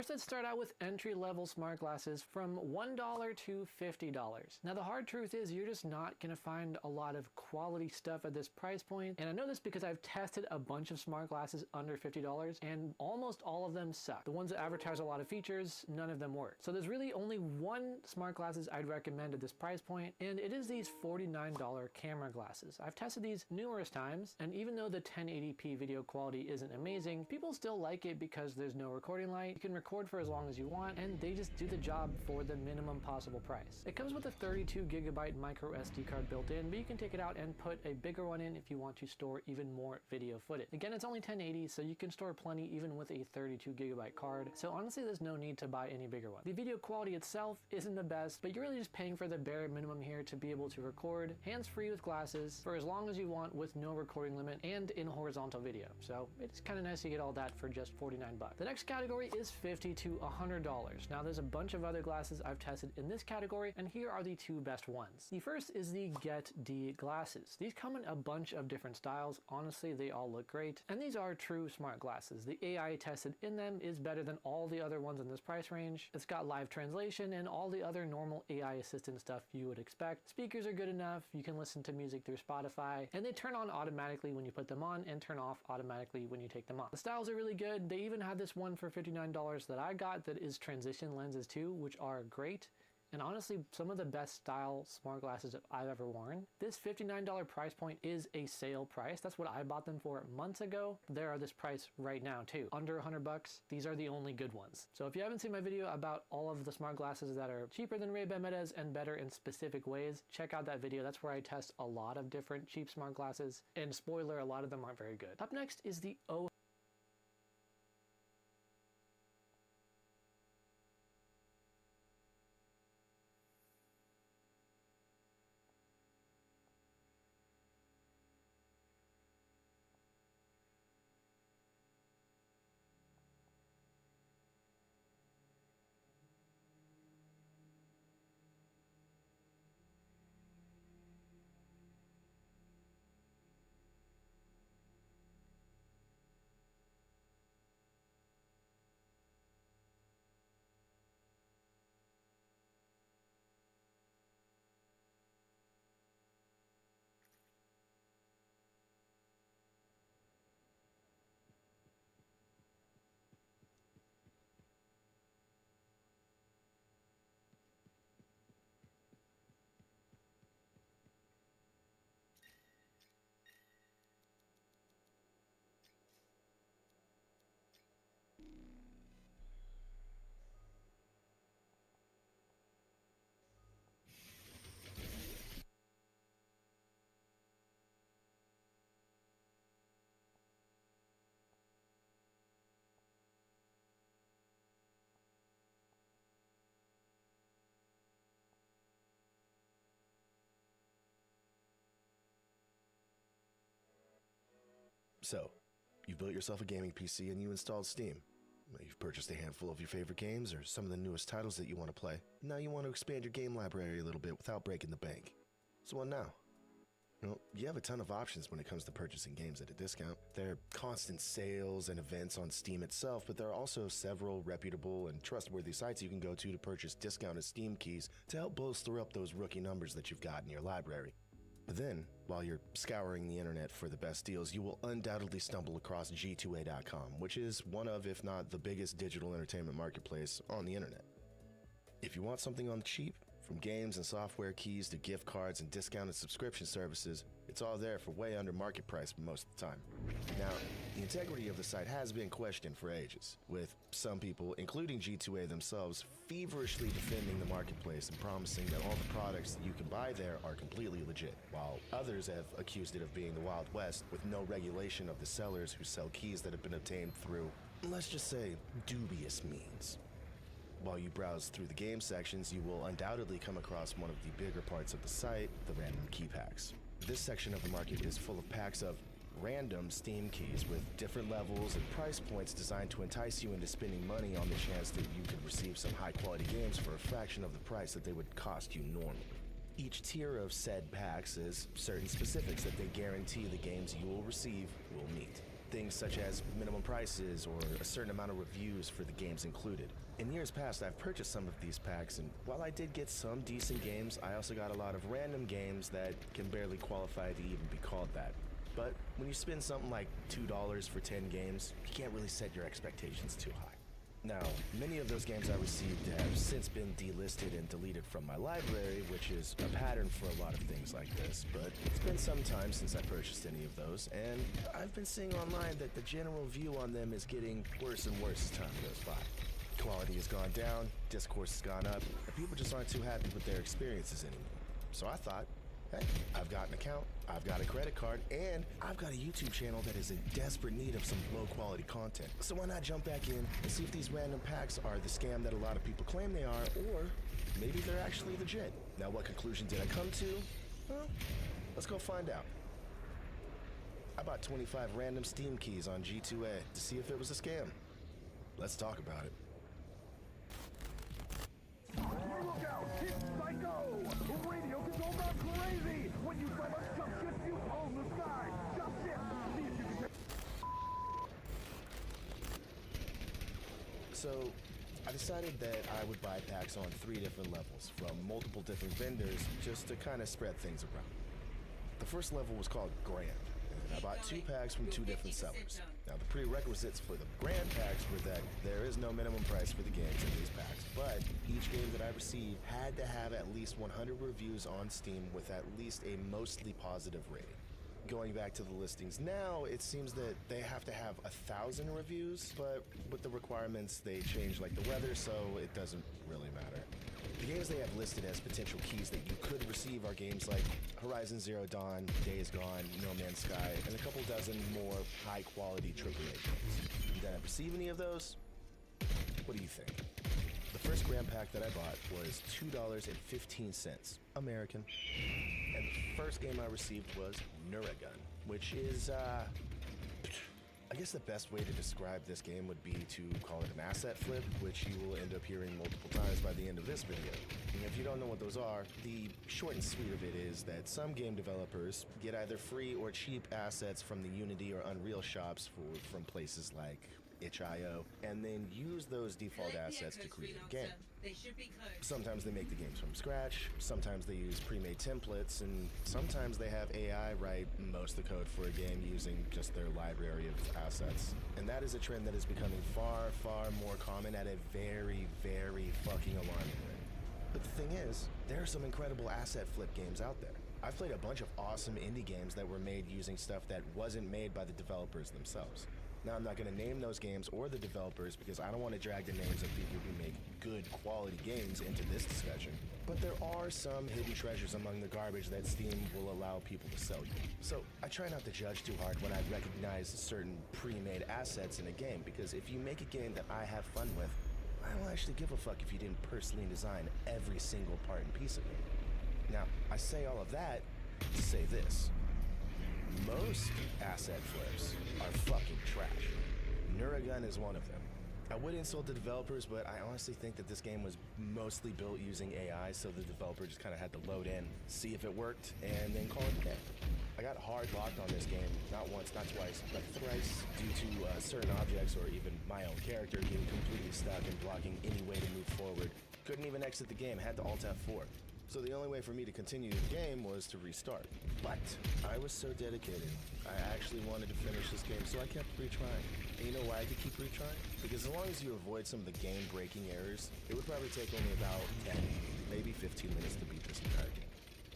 first, let's start out with entry-level smart glasses from $1 to $50. Now, the hard truth is you're just not going to find a lot of quality stuff at this price point, and I know this because I've tested a bunch of smart glasses under $50, and almost all of them suck. The ones that advertise a lot of features, none of them work. So there's really only one smart glasses I'd recommend at this price point, and it is these $49 camera glasses. I've tested these numerous times, and even though the 1080p video quality isn't amazing, people still like it because there's no recording light. You can record for as long as you want, and they just do the job for the minimum possible price. It comes with a 32GB micro SD card built in, but you can take it out and put a bigger one in if you want to store even more video footage. Again, it's only 1080, so you can store plenty even with a 32GB card, so honestly there's no need to buy any bigger one. The video quality itself isn't the best, but you're really just paying for the bare minimum here to be able to record hands-free with glasses for as long as you want with no recording limit and in horizontal video. So it's kind of nice to get all that for just $49. The next category is $50 to $100. Now, there's a bunch of other glasses I've tested in this category, and here are the two best ones. The first is the Get D glasses. These come in a bunch of different styles. Honestly, they all look great, and these are true smart glasses. The AI tested in them is better than all the other ones in this price range. It's got live translation and all the other normal AI assistant stuff you would expect. Speakers are good enough. You can listen to music through Spotify, and they turn on automatically when you put them on and turn off automatically when you take them off. The styles are really good. They even had this one for $59 that I got that is transition lenses too, which are great. And honestly, some of the best style smart glasses I've ever worn. This $59 price point is a sale price. That's what I bought them for months ago. They're this price right now too. Under $100 bucks. These are the only good ones. So if you haven't seen my video about all of the smart glasses that are cheaper than Ray-Ban Metas and better in specific ways, check out that video. That's where I test a lot of different cheap smart glasses. And spoiler, a lot of them aren't very good. Up next is the So, you've built yourself a gaming PC and you installed Steam. You've purchased a handful of your favorite games or some of the newest titles that you want to play. Now you want to expand your game library a little bit without breaking the bank. So what now? Well, you have a ton of options when it comes to purchasing games at a discount. There are constant sales and events on Steam itself, but there are also several reputable and trustworthy sites you can go to purchase discounted Steam keys to help bolster up those rookie numbers that you've got in your library. But then, while you're scouring the internet for the best deals, you will undoubtedly stumble across G2A.com, which is one of, if not the biggest digital entertainment marketplace on the internet. If you want something on the cheap, from games and software keys to gift cards and discounted subscription services, it's all there for way under market price most of the time. Now, the integrity of the site has been questioned for ages, with some people, including G2A themselves, feverishly defending the marketplace and promising that all the products that you can buy there are completely legit, while others have accused it of being the Wild West with no regulation of the sellers who sell keys that have been obtained through, let's just say, dubious means. While you browse through the game sections, you will undoubtedly come across one of the bigger parts of the site, the random key packs. This section of the market is full of packs of random Steam keys with different levels and price points designed to entice you into spending money on the chance that you could receive some high-quality games for a fraction of the price that they would cost you normally. Each tier of said packs has certain specifics that they guarantee the games you will receive will meet. Things such as minimum prices or a certain amount of reviews for the games included. In years past, I've purchased some of these packs, and while I did get some decent games, I also got a lot of random games that can barely qualify to even be called that. But when you spend something like $2 for 10 games, you can't really set your expectations too high. Now, many of those games I received have since been delisted and deleted from my library, which is a pattern for a lot of things like this, but it's been some time since I purchased any of those, and I've been seeing online that the general view on them is getting worse and worse as time goes by. Quality has gone down, discourse has gone up, and people just aren't too happy with their experiences anymore. So I thought, hey, I've got an account, I've got a credit card, and I've got a YouTube channel that is in desperate need of some low-quality content. So why not jump back in and see if these random packs are the scam that a lot of people claim they are, or maybe they're actually legit. Now, what conclusion did I come to? Well, let's go find out. I bought 25 random Steam keys on G2A to see if it was a scam. Let's talk about it. Look out! It's Psycho! Radio control gone crazy! When you try to jump shift, you own the sky! Jump shift! See if you can take... So, I decided that I would buy packs on 3 different levels from multiple different vendors just to kind of spread things around. The first level was called Grand, and I bought 2 packs from 2 different sellers. Now, the prerequisites for the Grand packs were that there is no minimum price for the games in these packs, but each game that I received had to have at least 100 reviews on Steam with at least a mostly positive rating. Going back to the listings now, it seems that they have to have 1,000 reviews, but with the requirements, they change like the weather, so it doesn't really matter. The games they have listed as potential keys that you could receive are games like Horizon Zero Dawn, Days Gone, No Man's Sky, and a couple dozen more high-quality AAA games. Did I receive any of those? What do you think? The first Grand Pack that I bought was $2.15 American, and the first game I received was Neurogun, which is, I guess the best way to describe this game would be to call it an asset flip, which you will end up hearing multiple times by the end of this video. And if you don't know what those are, the short and sweet of it is that some game developers get either free or cheap assets from the Unity or Unreal shops from places like itch.io, and then use those default assets to create a game. Sometimes they make the games from scratch, sometimes they use pre-made templates, and sometimes they have AI write most of the code for a game using just their library of assets. And that is a trend that is becoming far, far more common at a very, very fucking alarming rate. But the thing is, there are some incredible asset flip games out there. I've played a bunch of awesome indie games that were made using stuff that wasn't made by the developers themselves. Now, I'm not going to name those games or the developers because I don't want to drag the names of people who make good quality games into this discussion, but there are some hidden treasures among the garbage that Steam will allow people to sell you. So I try not to judge too hard when I recognize certain pre-made assets in a game, because if you make a game that I have fun with, I don't actually give a fuck if you didn't personally design every single part and piece of it. Now, I say all of that to say this. Most asset flips are fucking trash. Neurogun is one of them. I would insult the developers, but I honestly think that this game was mostly built using AI, so the developer just kind of had to load in, see if it worked, and then call it a day. I got hard locked on this game, not once, not twice, but thrice, due to certain objects or even my own character getting completely stuck and blocking any way to move forward. Couldn't even exit the game, had to Alt F4. So the only way for me to continue the game was to restart. But I was so dedicated, I actually wanted to finish this game, so I kept retrying. And you know why I could keep retrying? Because as long as you avoid some of the game-breaking errors, it would probably take only about 10, maybe 15 minutes to beat this entire game.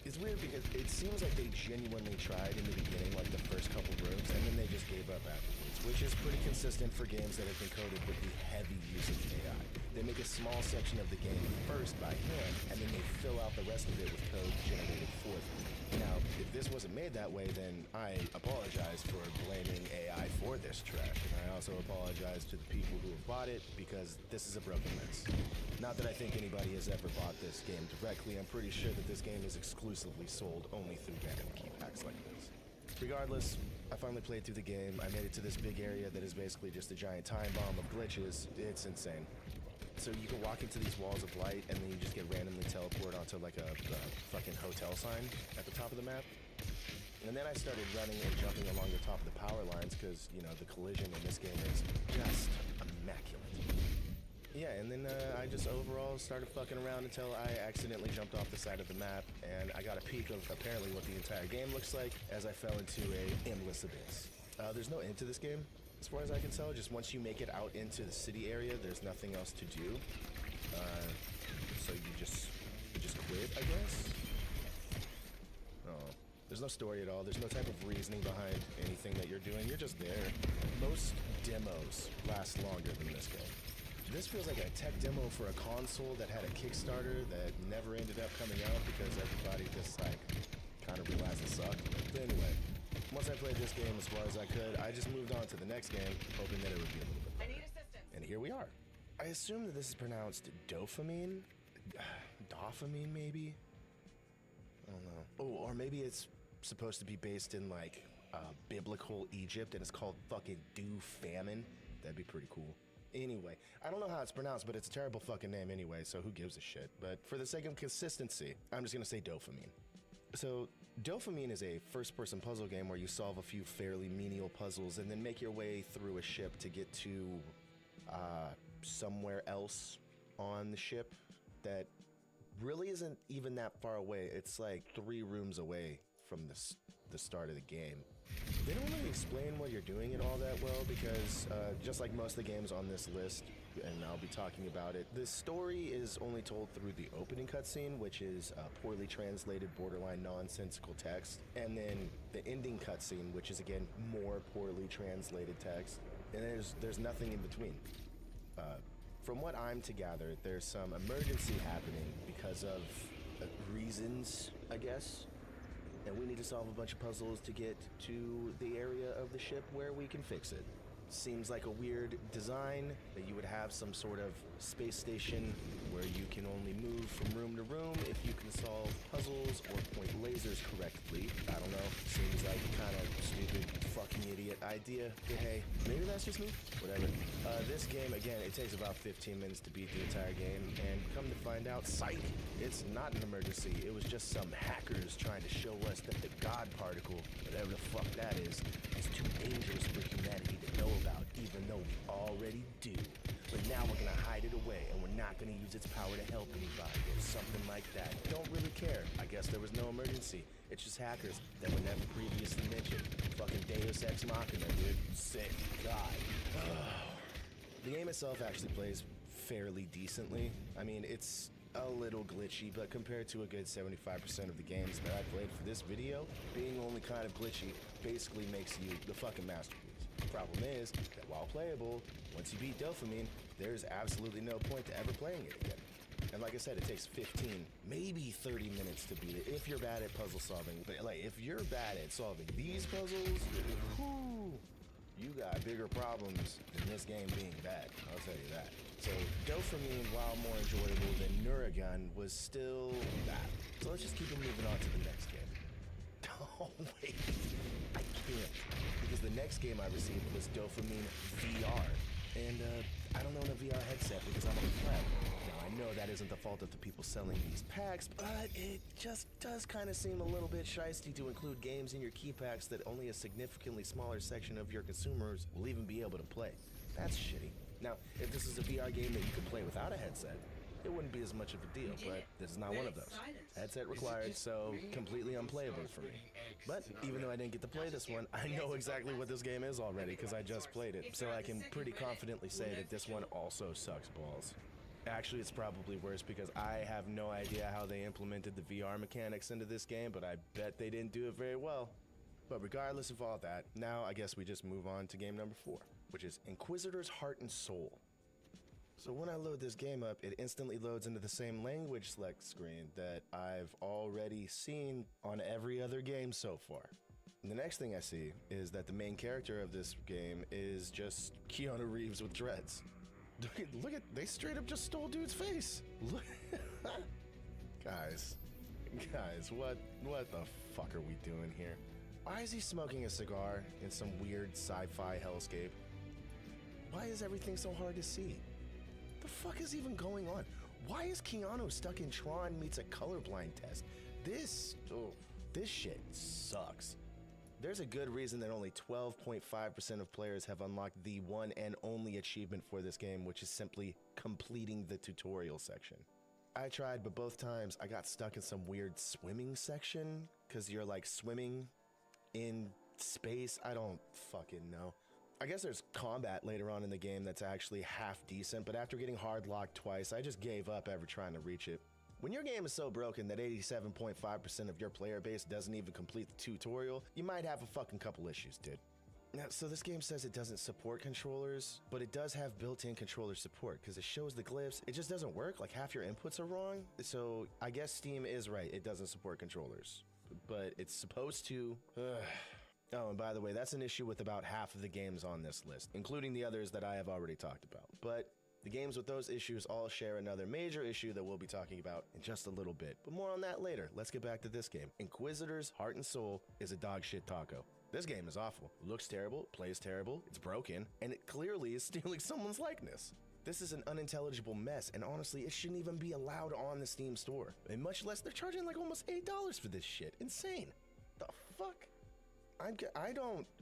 It's weird because it seems like they genuinely tried in the beginning, like the first couple rooms, and then they just gave up afterwards, which is pretty consistent for games that have been coded with the heavy use of AI. They make a small section of the game first by hand, and then they fill out the rest of it with code generated for them. Now, if this wasn't made that way, then I apologize for blaming AI for this trash, and I also apologize to the people who have bought it, because this is a broken mess. Not that I think anybody has ever bought this game directly. I'm pretty sure that this game is exclusively sold only through random key packs like this. Regardless, I finally played through the game. I made it to this big area that is basically just a giant time bomb of glitches. It's insane. So you can walk into these walls of light, and then you just get randomly teleported onto like a fucking hotel sign at the top of the map. And then I started running and jumping along the top of the power lines because, you know, the collision in this game is just immaculate. Yeah, and then I just overall started fucking around until I accidentally jumped off the side of the map, and I got a peek of apparently what the entire game looks like as I fell into a endless abyss. There's no end to this game, as far as I can tell. Just once you make it out into the city area, there's nothing else to do. So you just quit, I guess? Oh. There's no story at all. There's no type of reasoning behind anything that you're doing. You're just there. Most demos last longer than this game. This feels like a tech demo for a console that had a Kickstarter that never ended up coming out because everybody just like kind of realized it sucked. But anyway, once I played this game as far as I could, I just moved on to the next game, hoping that it would be a little bit better. I need assistance. And here we are. I assume that this is pronounced dopamine? Dopamine, maybe? I don't know. Oh, or maybe it's supposed to be based in like biblical Egypt and it's called fucking Dew Famine. That'd be pretty cool. Anyway, I don't know how it's pronounced, but it's a terrible fucking name anyway, so who gives a shit? But for the sake of consistency, I'm just gonna say Dopamine. So, Dopamine is a first-person puzzle game where you solve a few fairly menial puzzles and then make your way through a ship to get to somewhere else on the ship that really isn't even that far away. It's like 3 rooms away from the start of the game. They don't really explain what you're doing it all that well because just like most of the games on this list, and I'll be talking about it, the story is only told through the opening cutscene, which is poorly translated, borderline nonsensical text, and then the ending cutscene, which is again more poorly translated text, and there's nothing in between. From what I'm to gather, there's some emergency happening because of reasons, I guess. And we need to solve a bunch of puzzles to get to the area of the ship where we can fix it. Seems like a weird design that you would have some sort of space station where you can only move from room to room if you can solve puzzles or point lasers correctly. I don't know. Seems like a kind of stupid fucking idiot idea. But hey, maybe that's just me. Whatever. This game, again, it takes about 15 minutes to beat the entire game, and come to find out, psych, it's not an emergency. It was just some hackers trying to show us that the God particle, whatever the fuck that is too dangerous for humanity to know about, even though we already do. But now we're gonna hide it away, and we're not gonna use its power to help anybody, or something like that. Don't really care. I guess there was no emergency. It's just hackers that were never previously mentioned. Fucking Deus Ex Machina, dude. Sick. God. The game itself actually plays fairly decently. I mean, it's a little glitchy, but compared to a good 75% of the games that I played for this video, being only kind of glitchy basically makes you the fucking masterpiece. The problem is that while playable, once you beat Dopamine, there's absolutely no point to ever playing it again. And like I said, it takes 15, maybe 30 minutes to beat it if you're bad at puzzle solving. But like, if you're bad at solving these puzzles, whew, you got bigger problems than this game being bad, I'll tell you that. So Dopamine, while more enjoyable than Neurogun, was still bad. So let's just keep it moving on to the next game. Oh wait, I can't. Because the next game I received was Dopamine VR. And I don't own a VR headset because I'm a pleb. Now I know that isn't the fault of the people selling these packs, but it just does kind of seem a little bit shysty to include games in your key packs that only a significantly smaller section of your consumers will even be able to play. That's shitty. Now, if this is a VR game that you could play without a headset, it wouldn't be as much of a deal, but this is not one of those. Headset required, so completely unplayable for me. But even though I didn't get to play this one, I know exactly what this game is already because I just played it, so I can pretty confidently say that this one also sucks balls. Actually, it's probably worse because I have no idea how they implemented the VR mechanics into this game, but I bet they didn't do it very well. But regardless of all that, now I guess we just move on to game number 4, which is Inquisitor's Heart and Soul. So when I load this game up, it instantly loads into the same language select screen that I've already seen on every other game so far. And the next thing I see is that the main character of this game is just Keanu Reeves with dreads. Look at, they straight up just stole dude's face. Look, guys, what the fuck are we doing here? Why is he smoking a cigar in some weird sci-fi hellscape? Why is everything so hard to see? The fuck is even going on? Why is Keanu stuck in Tron meets a colorblind test? This shit sucks. There's a good reason that only 12.5% of players have unlocked the one and only achievement for this game, which is simply completing the tutorial section. I tried, but both times I got stuck in some weird swimming section, because you're like swimming in space. I don't fucking know. I guess there's combat later on in the game that's actually half decent, but after getting hard locked twice, I just gave up ever trying to reach it. When your game is so broken that 87.5% of your player base doesn't even complete the tutorial, you might have a fucking couple issues, dude. Now, so this game says it doesn't support controllers, but it does have built-in controller support because it shows the glyphs. It just doesn't work, like half your inputs are wrong. So I guess Steam is right, it doesn't support controllers, but it's supposed to. Oh, and by the way, that's an issue with about half of the games on this list, including the others that I have already talked about. But the games with those issues all share another major issue that we'll be talking about in just a little bit. But more on that later. Let's get back to this game. Inquisitor's Heart and Soul is a dog shit taco. This game is awful. Looks terrible, plays terrible, it's broken, and it clearly is stealing someone's likeness. This is an unintelligible mess, and honestly, it shouldn't even be allowed on the Steam store. And much less, they're charging like almost $8 for this shit. Insane. The fuck?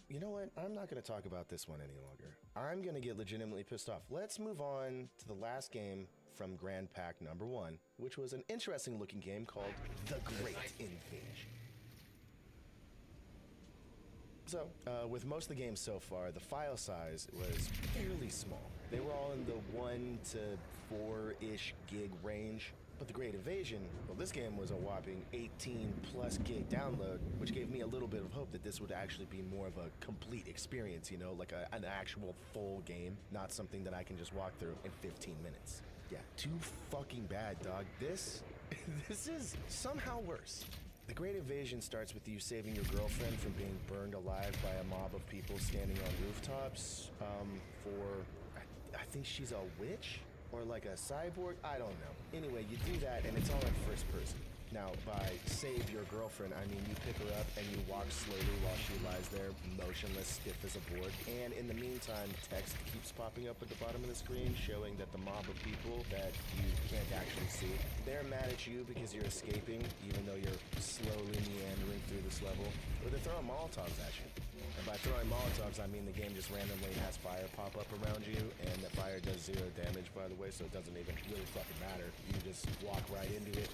You know what? I'm not going to talk about this one any longer. I'm going to get legitimately pissed off. Let's move on to the last game from Grand Pack number 1, which was an interesting looking game called The Great Invasion. So, with most of the games so far, the file size was fairly small. They were all in the 1 to 4-ish gig range. But The Great Invasion, well, this game was a whopping 18 plus gig download, which gave me a little bit of hope that this would actually be more of a complete experience, you know, like an actual full game, not something that I can just walk through in 15 minutes. Yeah, too fucking bad, dog. This is somehow worse. The Great Invasion starts with you saving your girlfriend from being burned alive by a mob of people standing on rooftops, I think she's a witch? Or like a cyborg? I don't know. Anyway, you do that and it's all in first person. Now, by save your girlfriend, I mean you pick her up and you walk slowly while she lies there, motionless, stiff as a board. And in the meantime, text keeps popping up at the bottom of the screen showing that the mob of people that you can't actually see, they're mad at you because you're escaping, even though you're slowly meandering through this level. Or they're throwing Molotovs at you. And by throwing Molotovs, I mean the game just randomly has fire pop up around you, and the fire does 0 damage, by the way, so it doesn't even really fucking matter. You just walk right into it.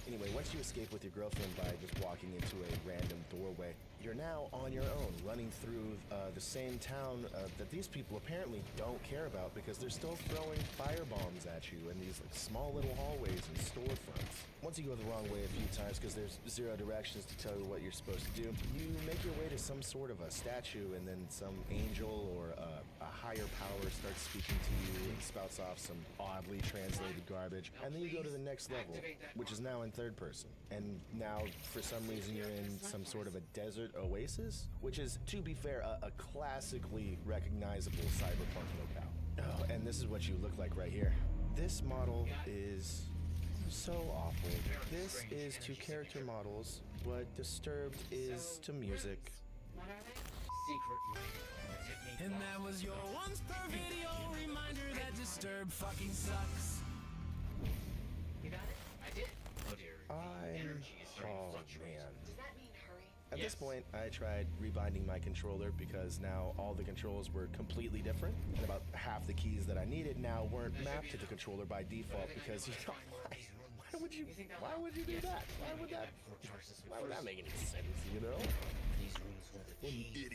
Anyway, once you escape with your girlfriend by just walking into a random doorway, you're now on your own, running through the same town that these people apparently don't care about because they're still throwing firebombs at you in these like, small little hallways and storefronts. Once you go the wrong way a few times because there's 0 directions to tell you what you're supposed to do, you make your way to some sort of a statue, and then some angel or a higher power starts speaking to you and spouts off some oddly translated garbage, and then you go to the next level, which is now in third person. And now, for some reason, you're in some sort of a desert oasis, which is, to be fair, a classically recognizable cyberpunk locale. Oh, and this is what you look like right here. This model is so awful. This is to character models what Disturbed is to music. And that was your once per video reminder that Disturbed fucking sucks. You got it? I did. Oh dear. Oh man. At this point, I tried rebinding my controller because now all the controls were completely different, and about half the keys that I needed now weren't mapped to the controller by default because, you know, why would you do that? Why would that make any sense, you know? What an idiot.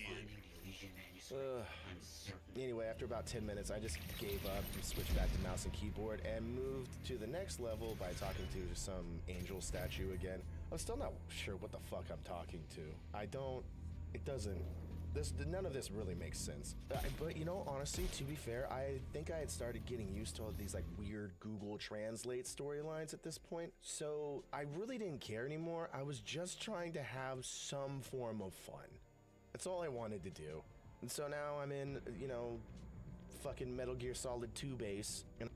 Anyway, after about 10 minutes, I just gave up and switched back to mouse and keyboard and moved to the next level by talking to some angel statue again. I'm still not sure what the fuck I'm talking to. None of this really makes sense. But you know, honestly, to be fair, I think I had started getting used to all these like weird Google Translate storylines at this point. So I really didn't care anymore. I was just trying to have some form of fun. That's all I wanted to do. And so now I'm in, you know, fucking Metal Gear Solid 2 base, and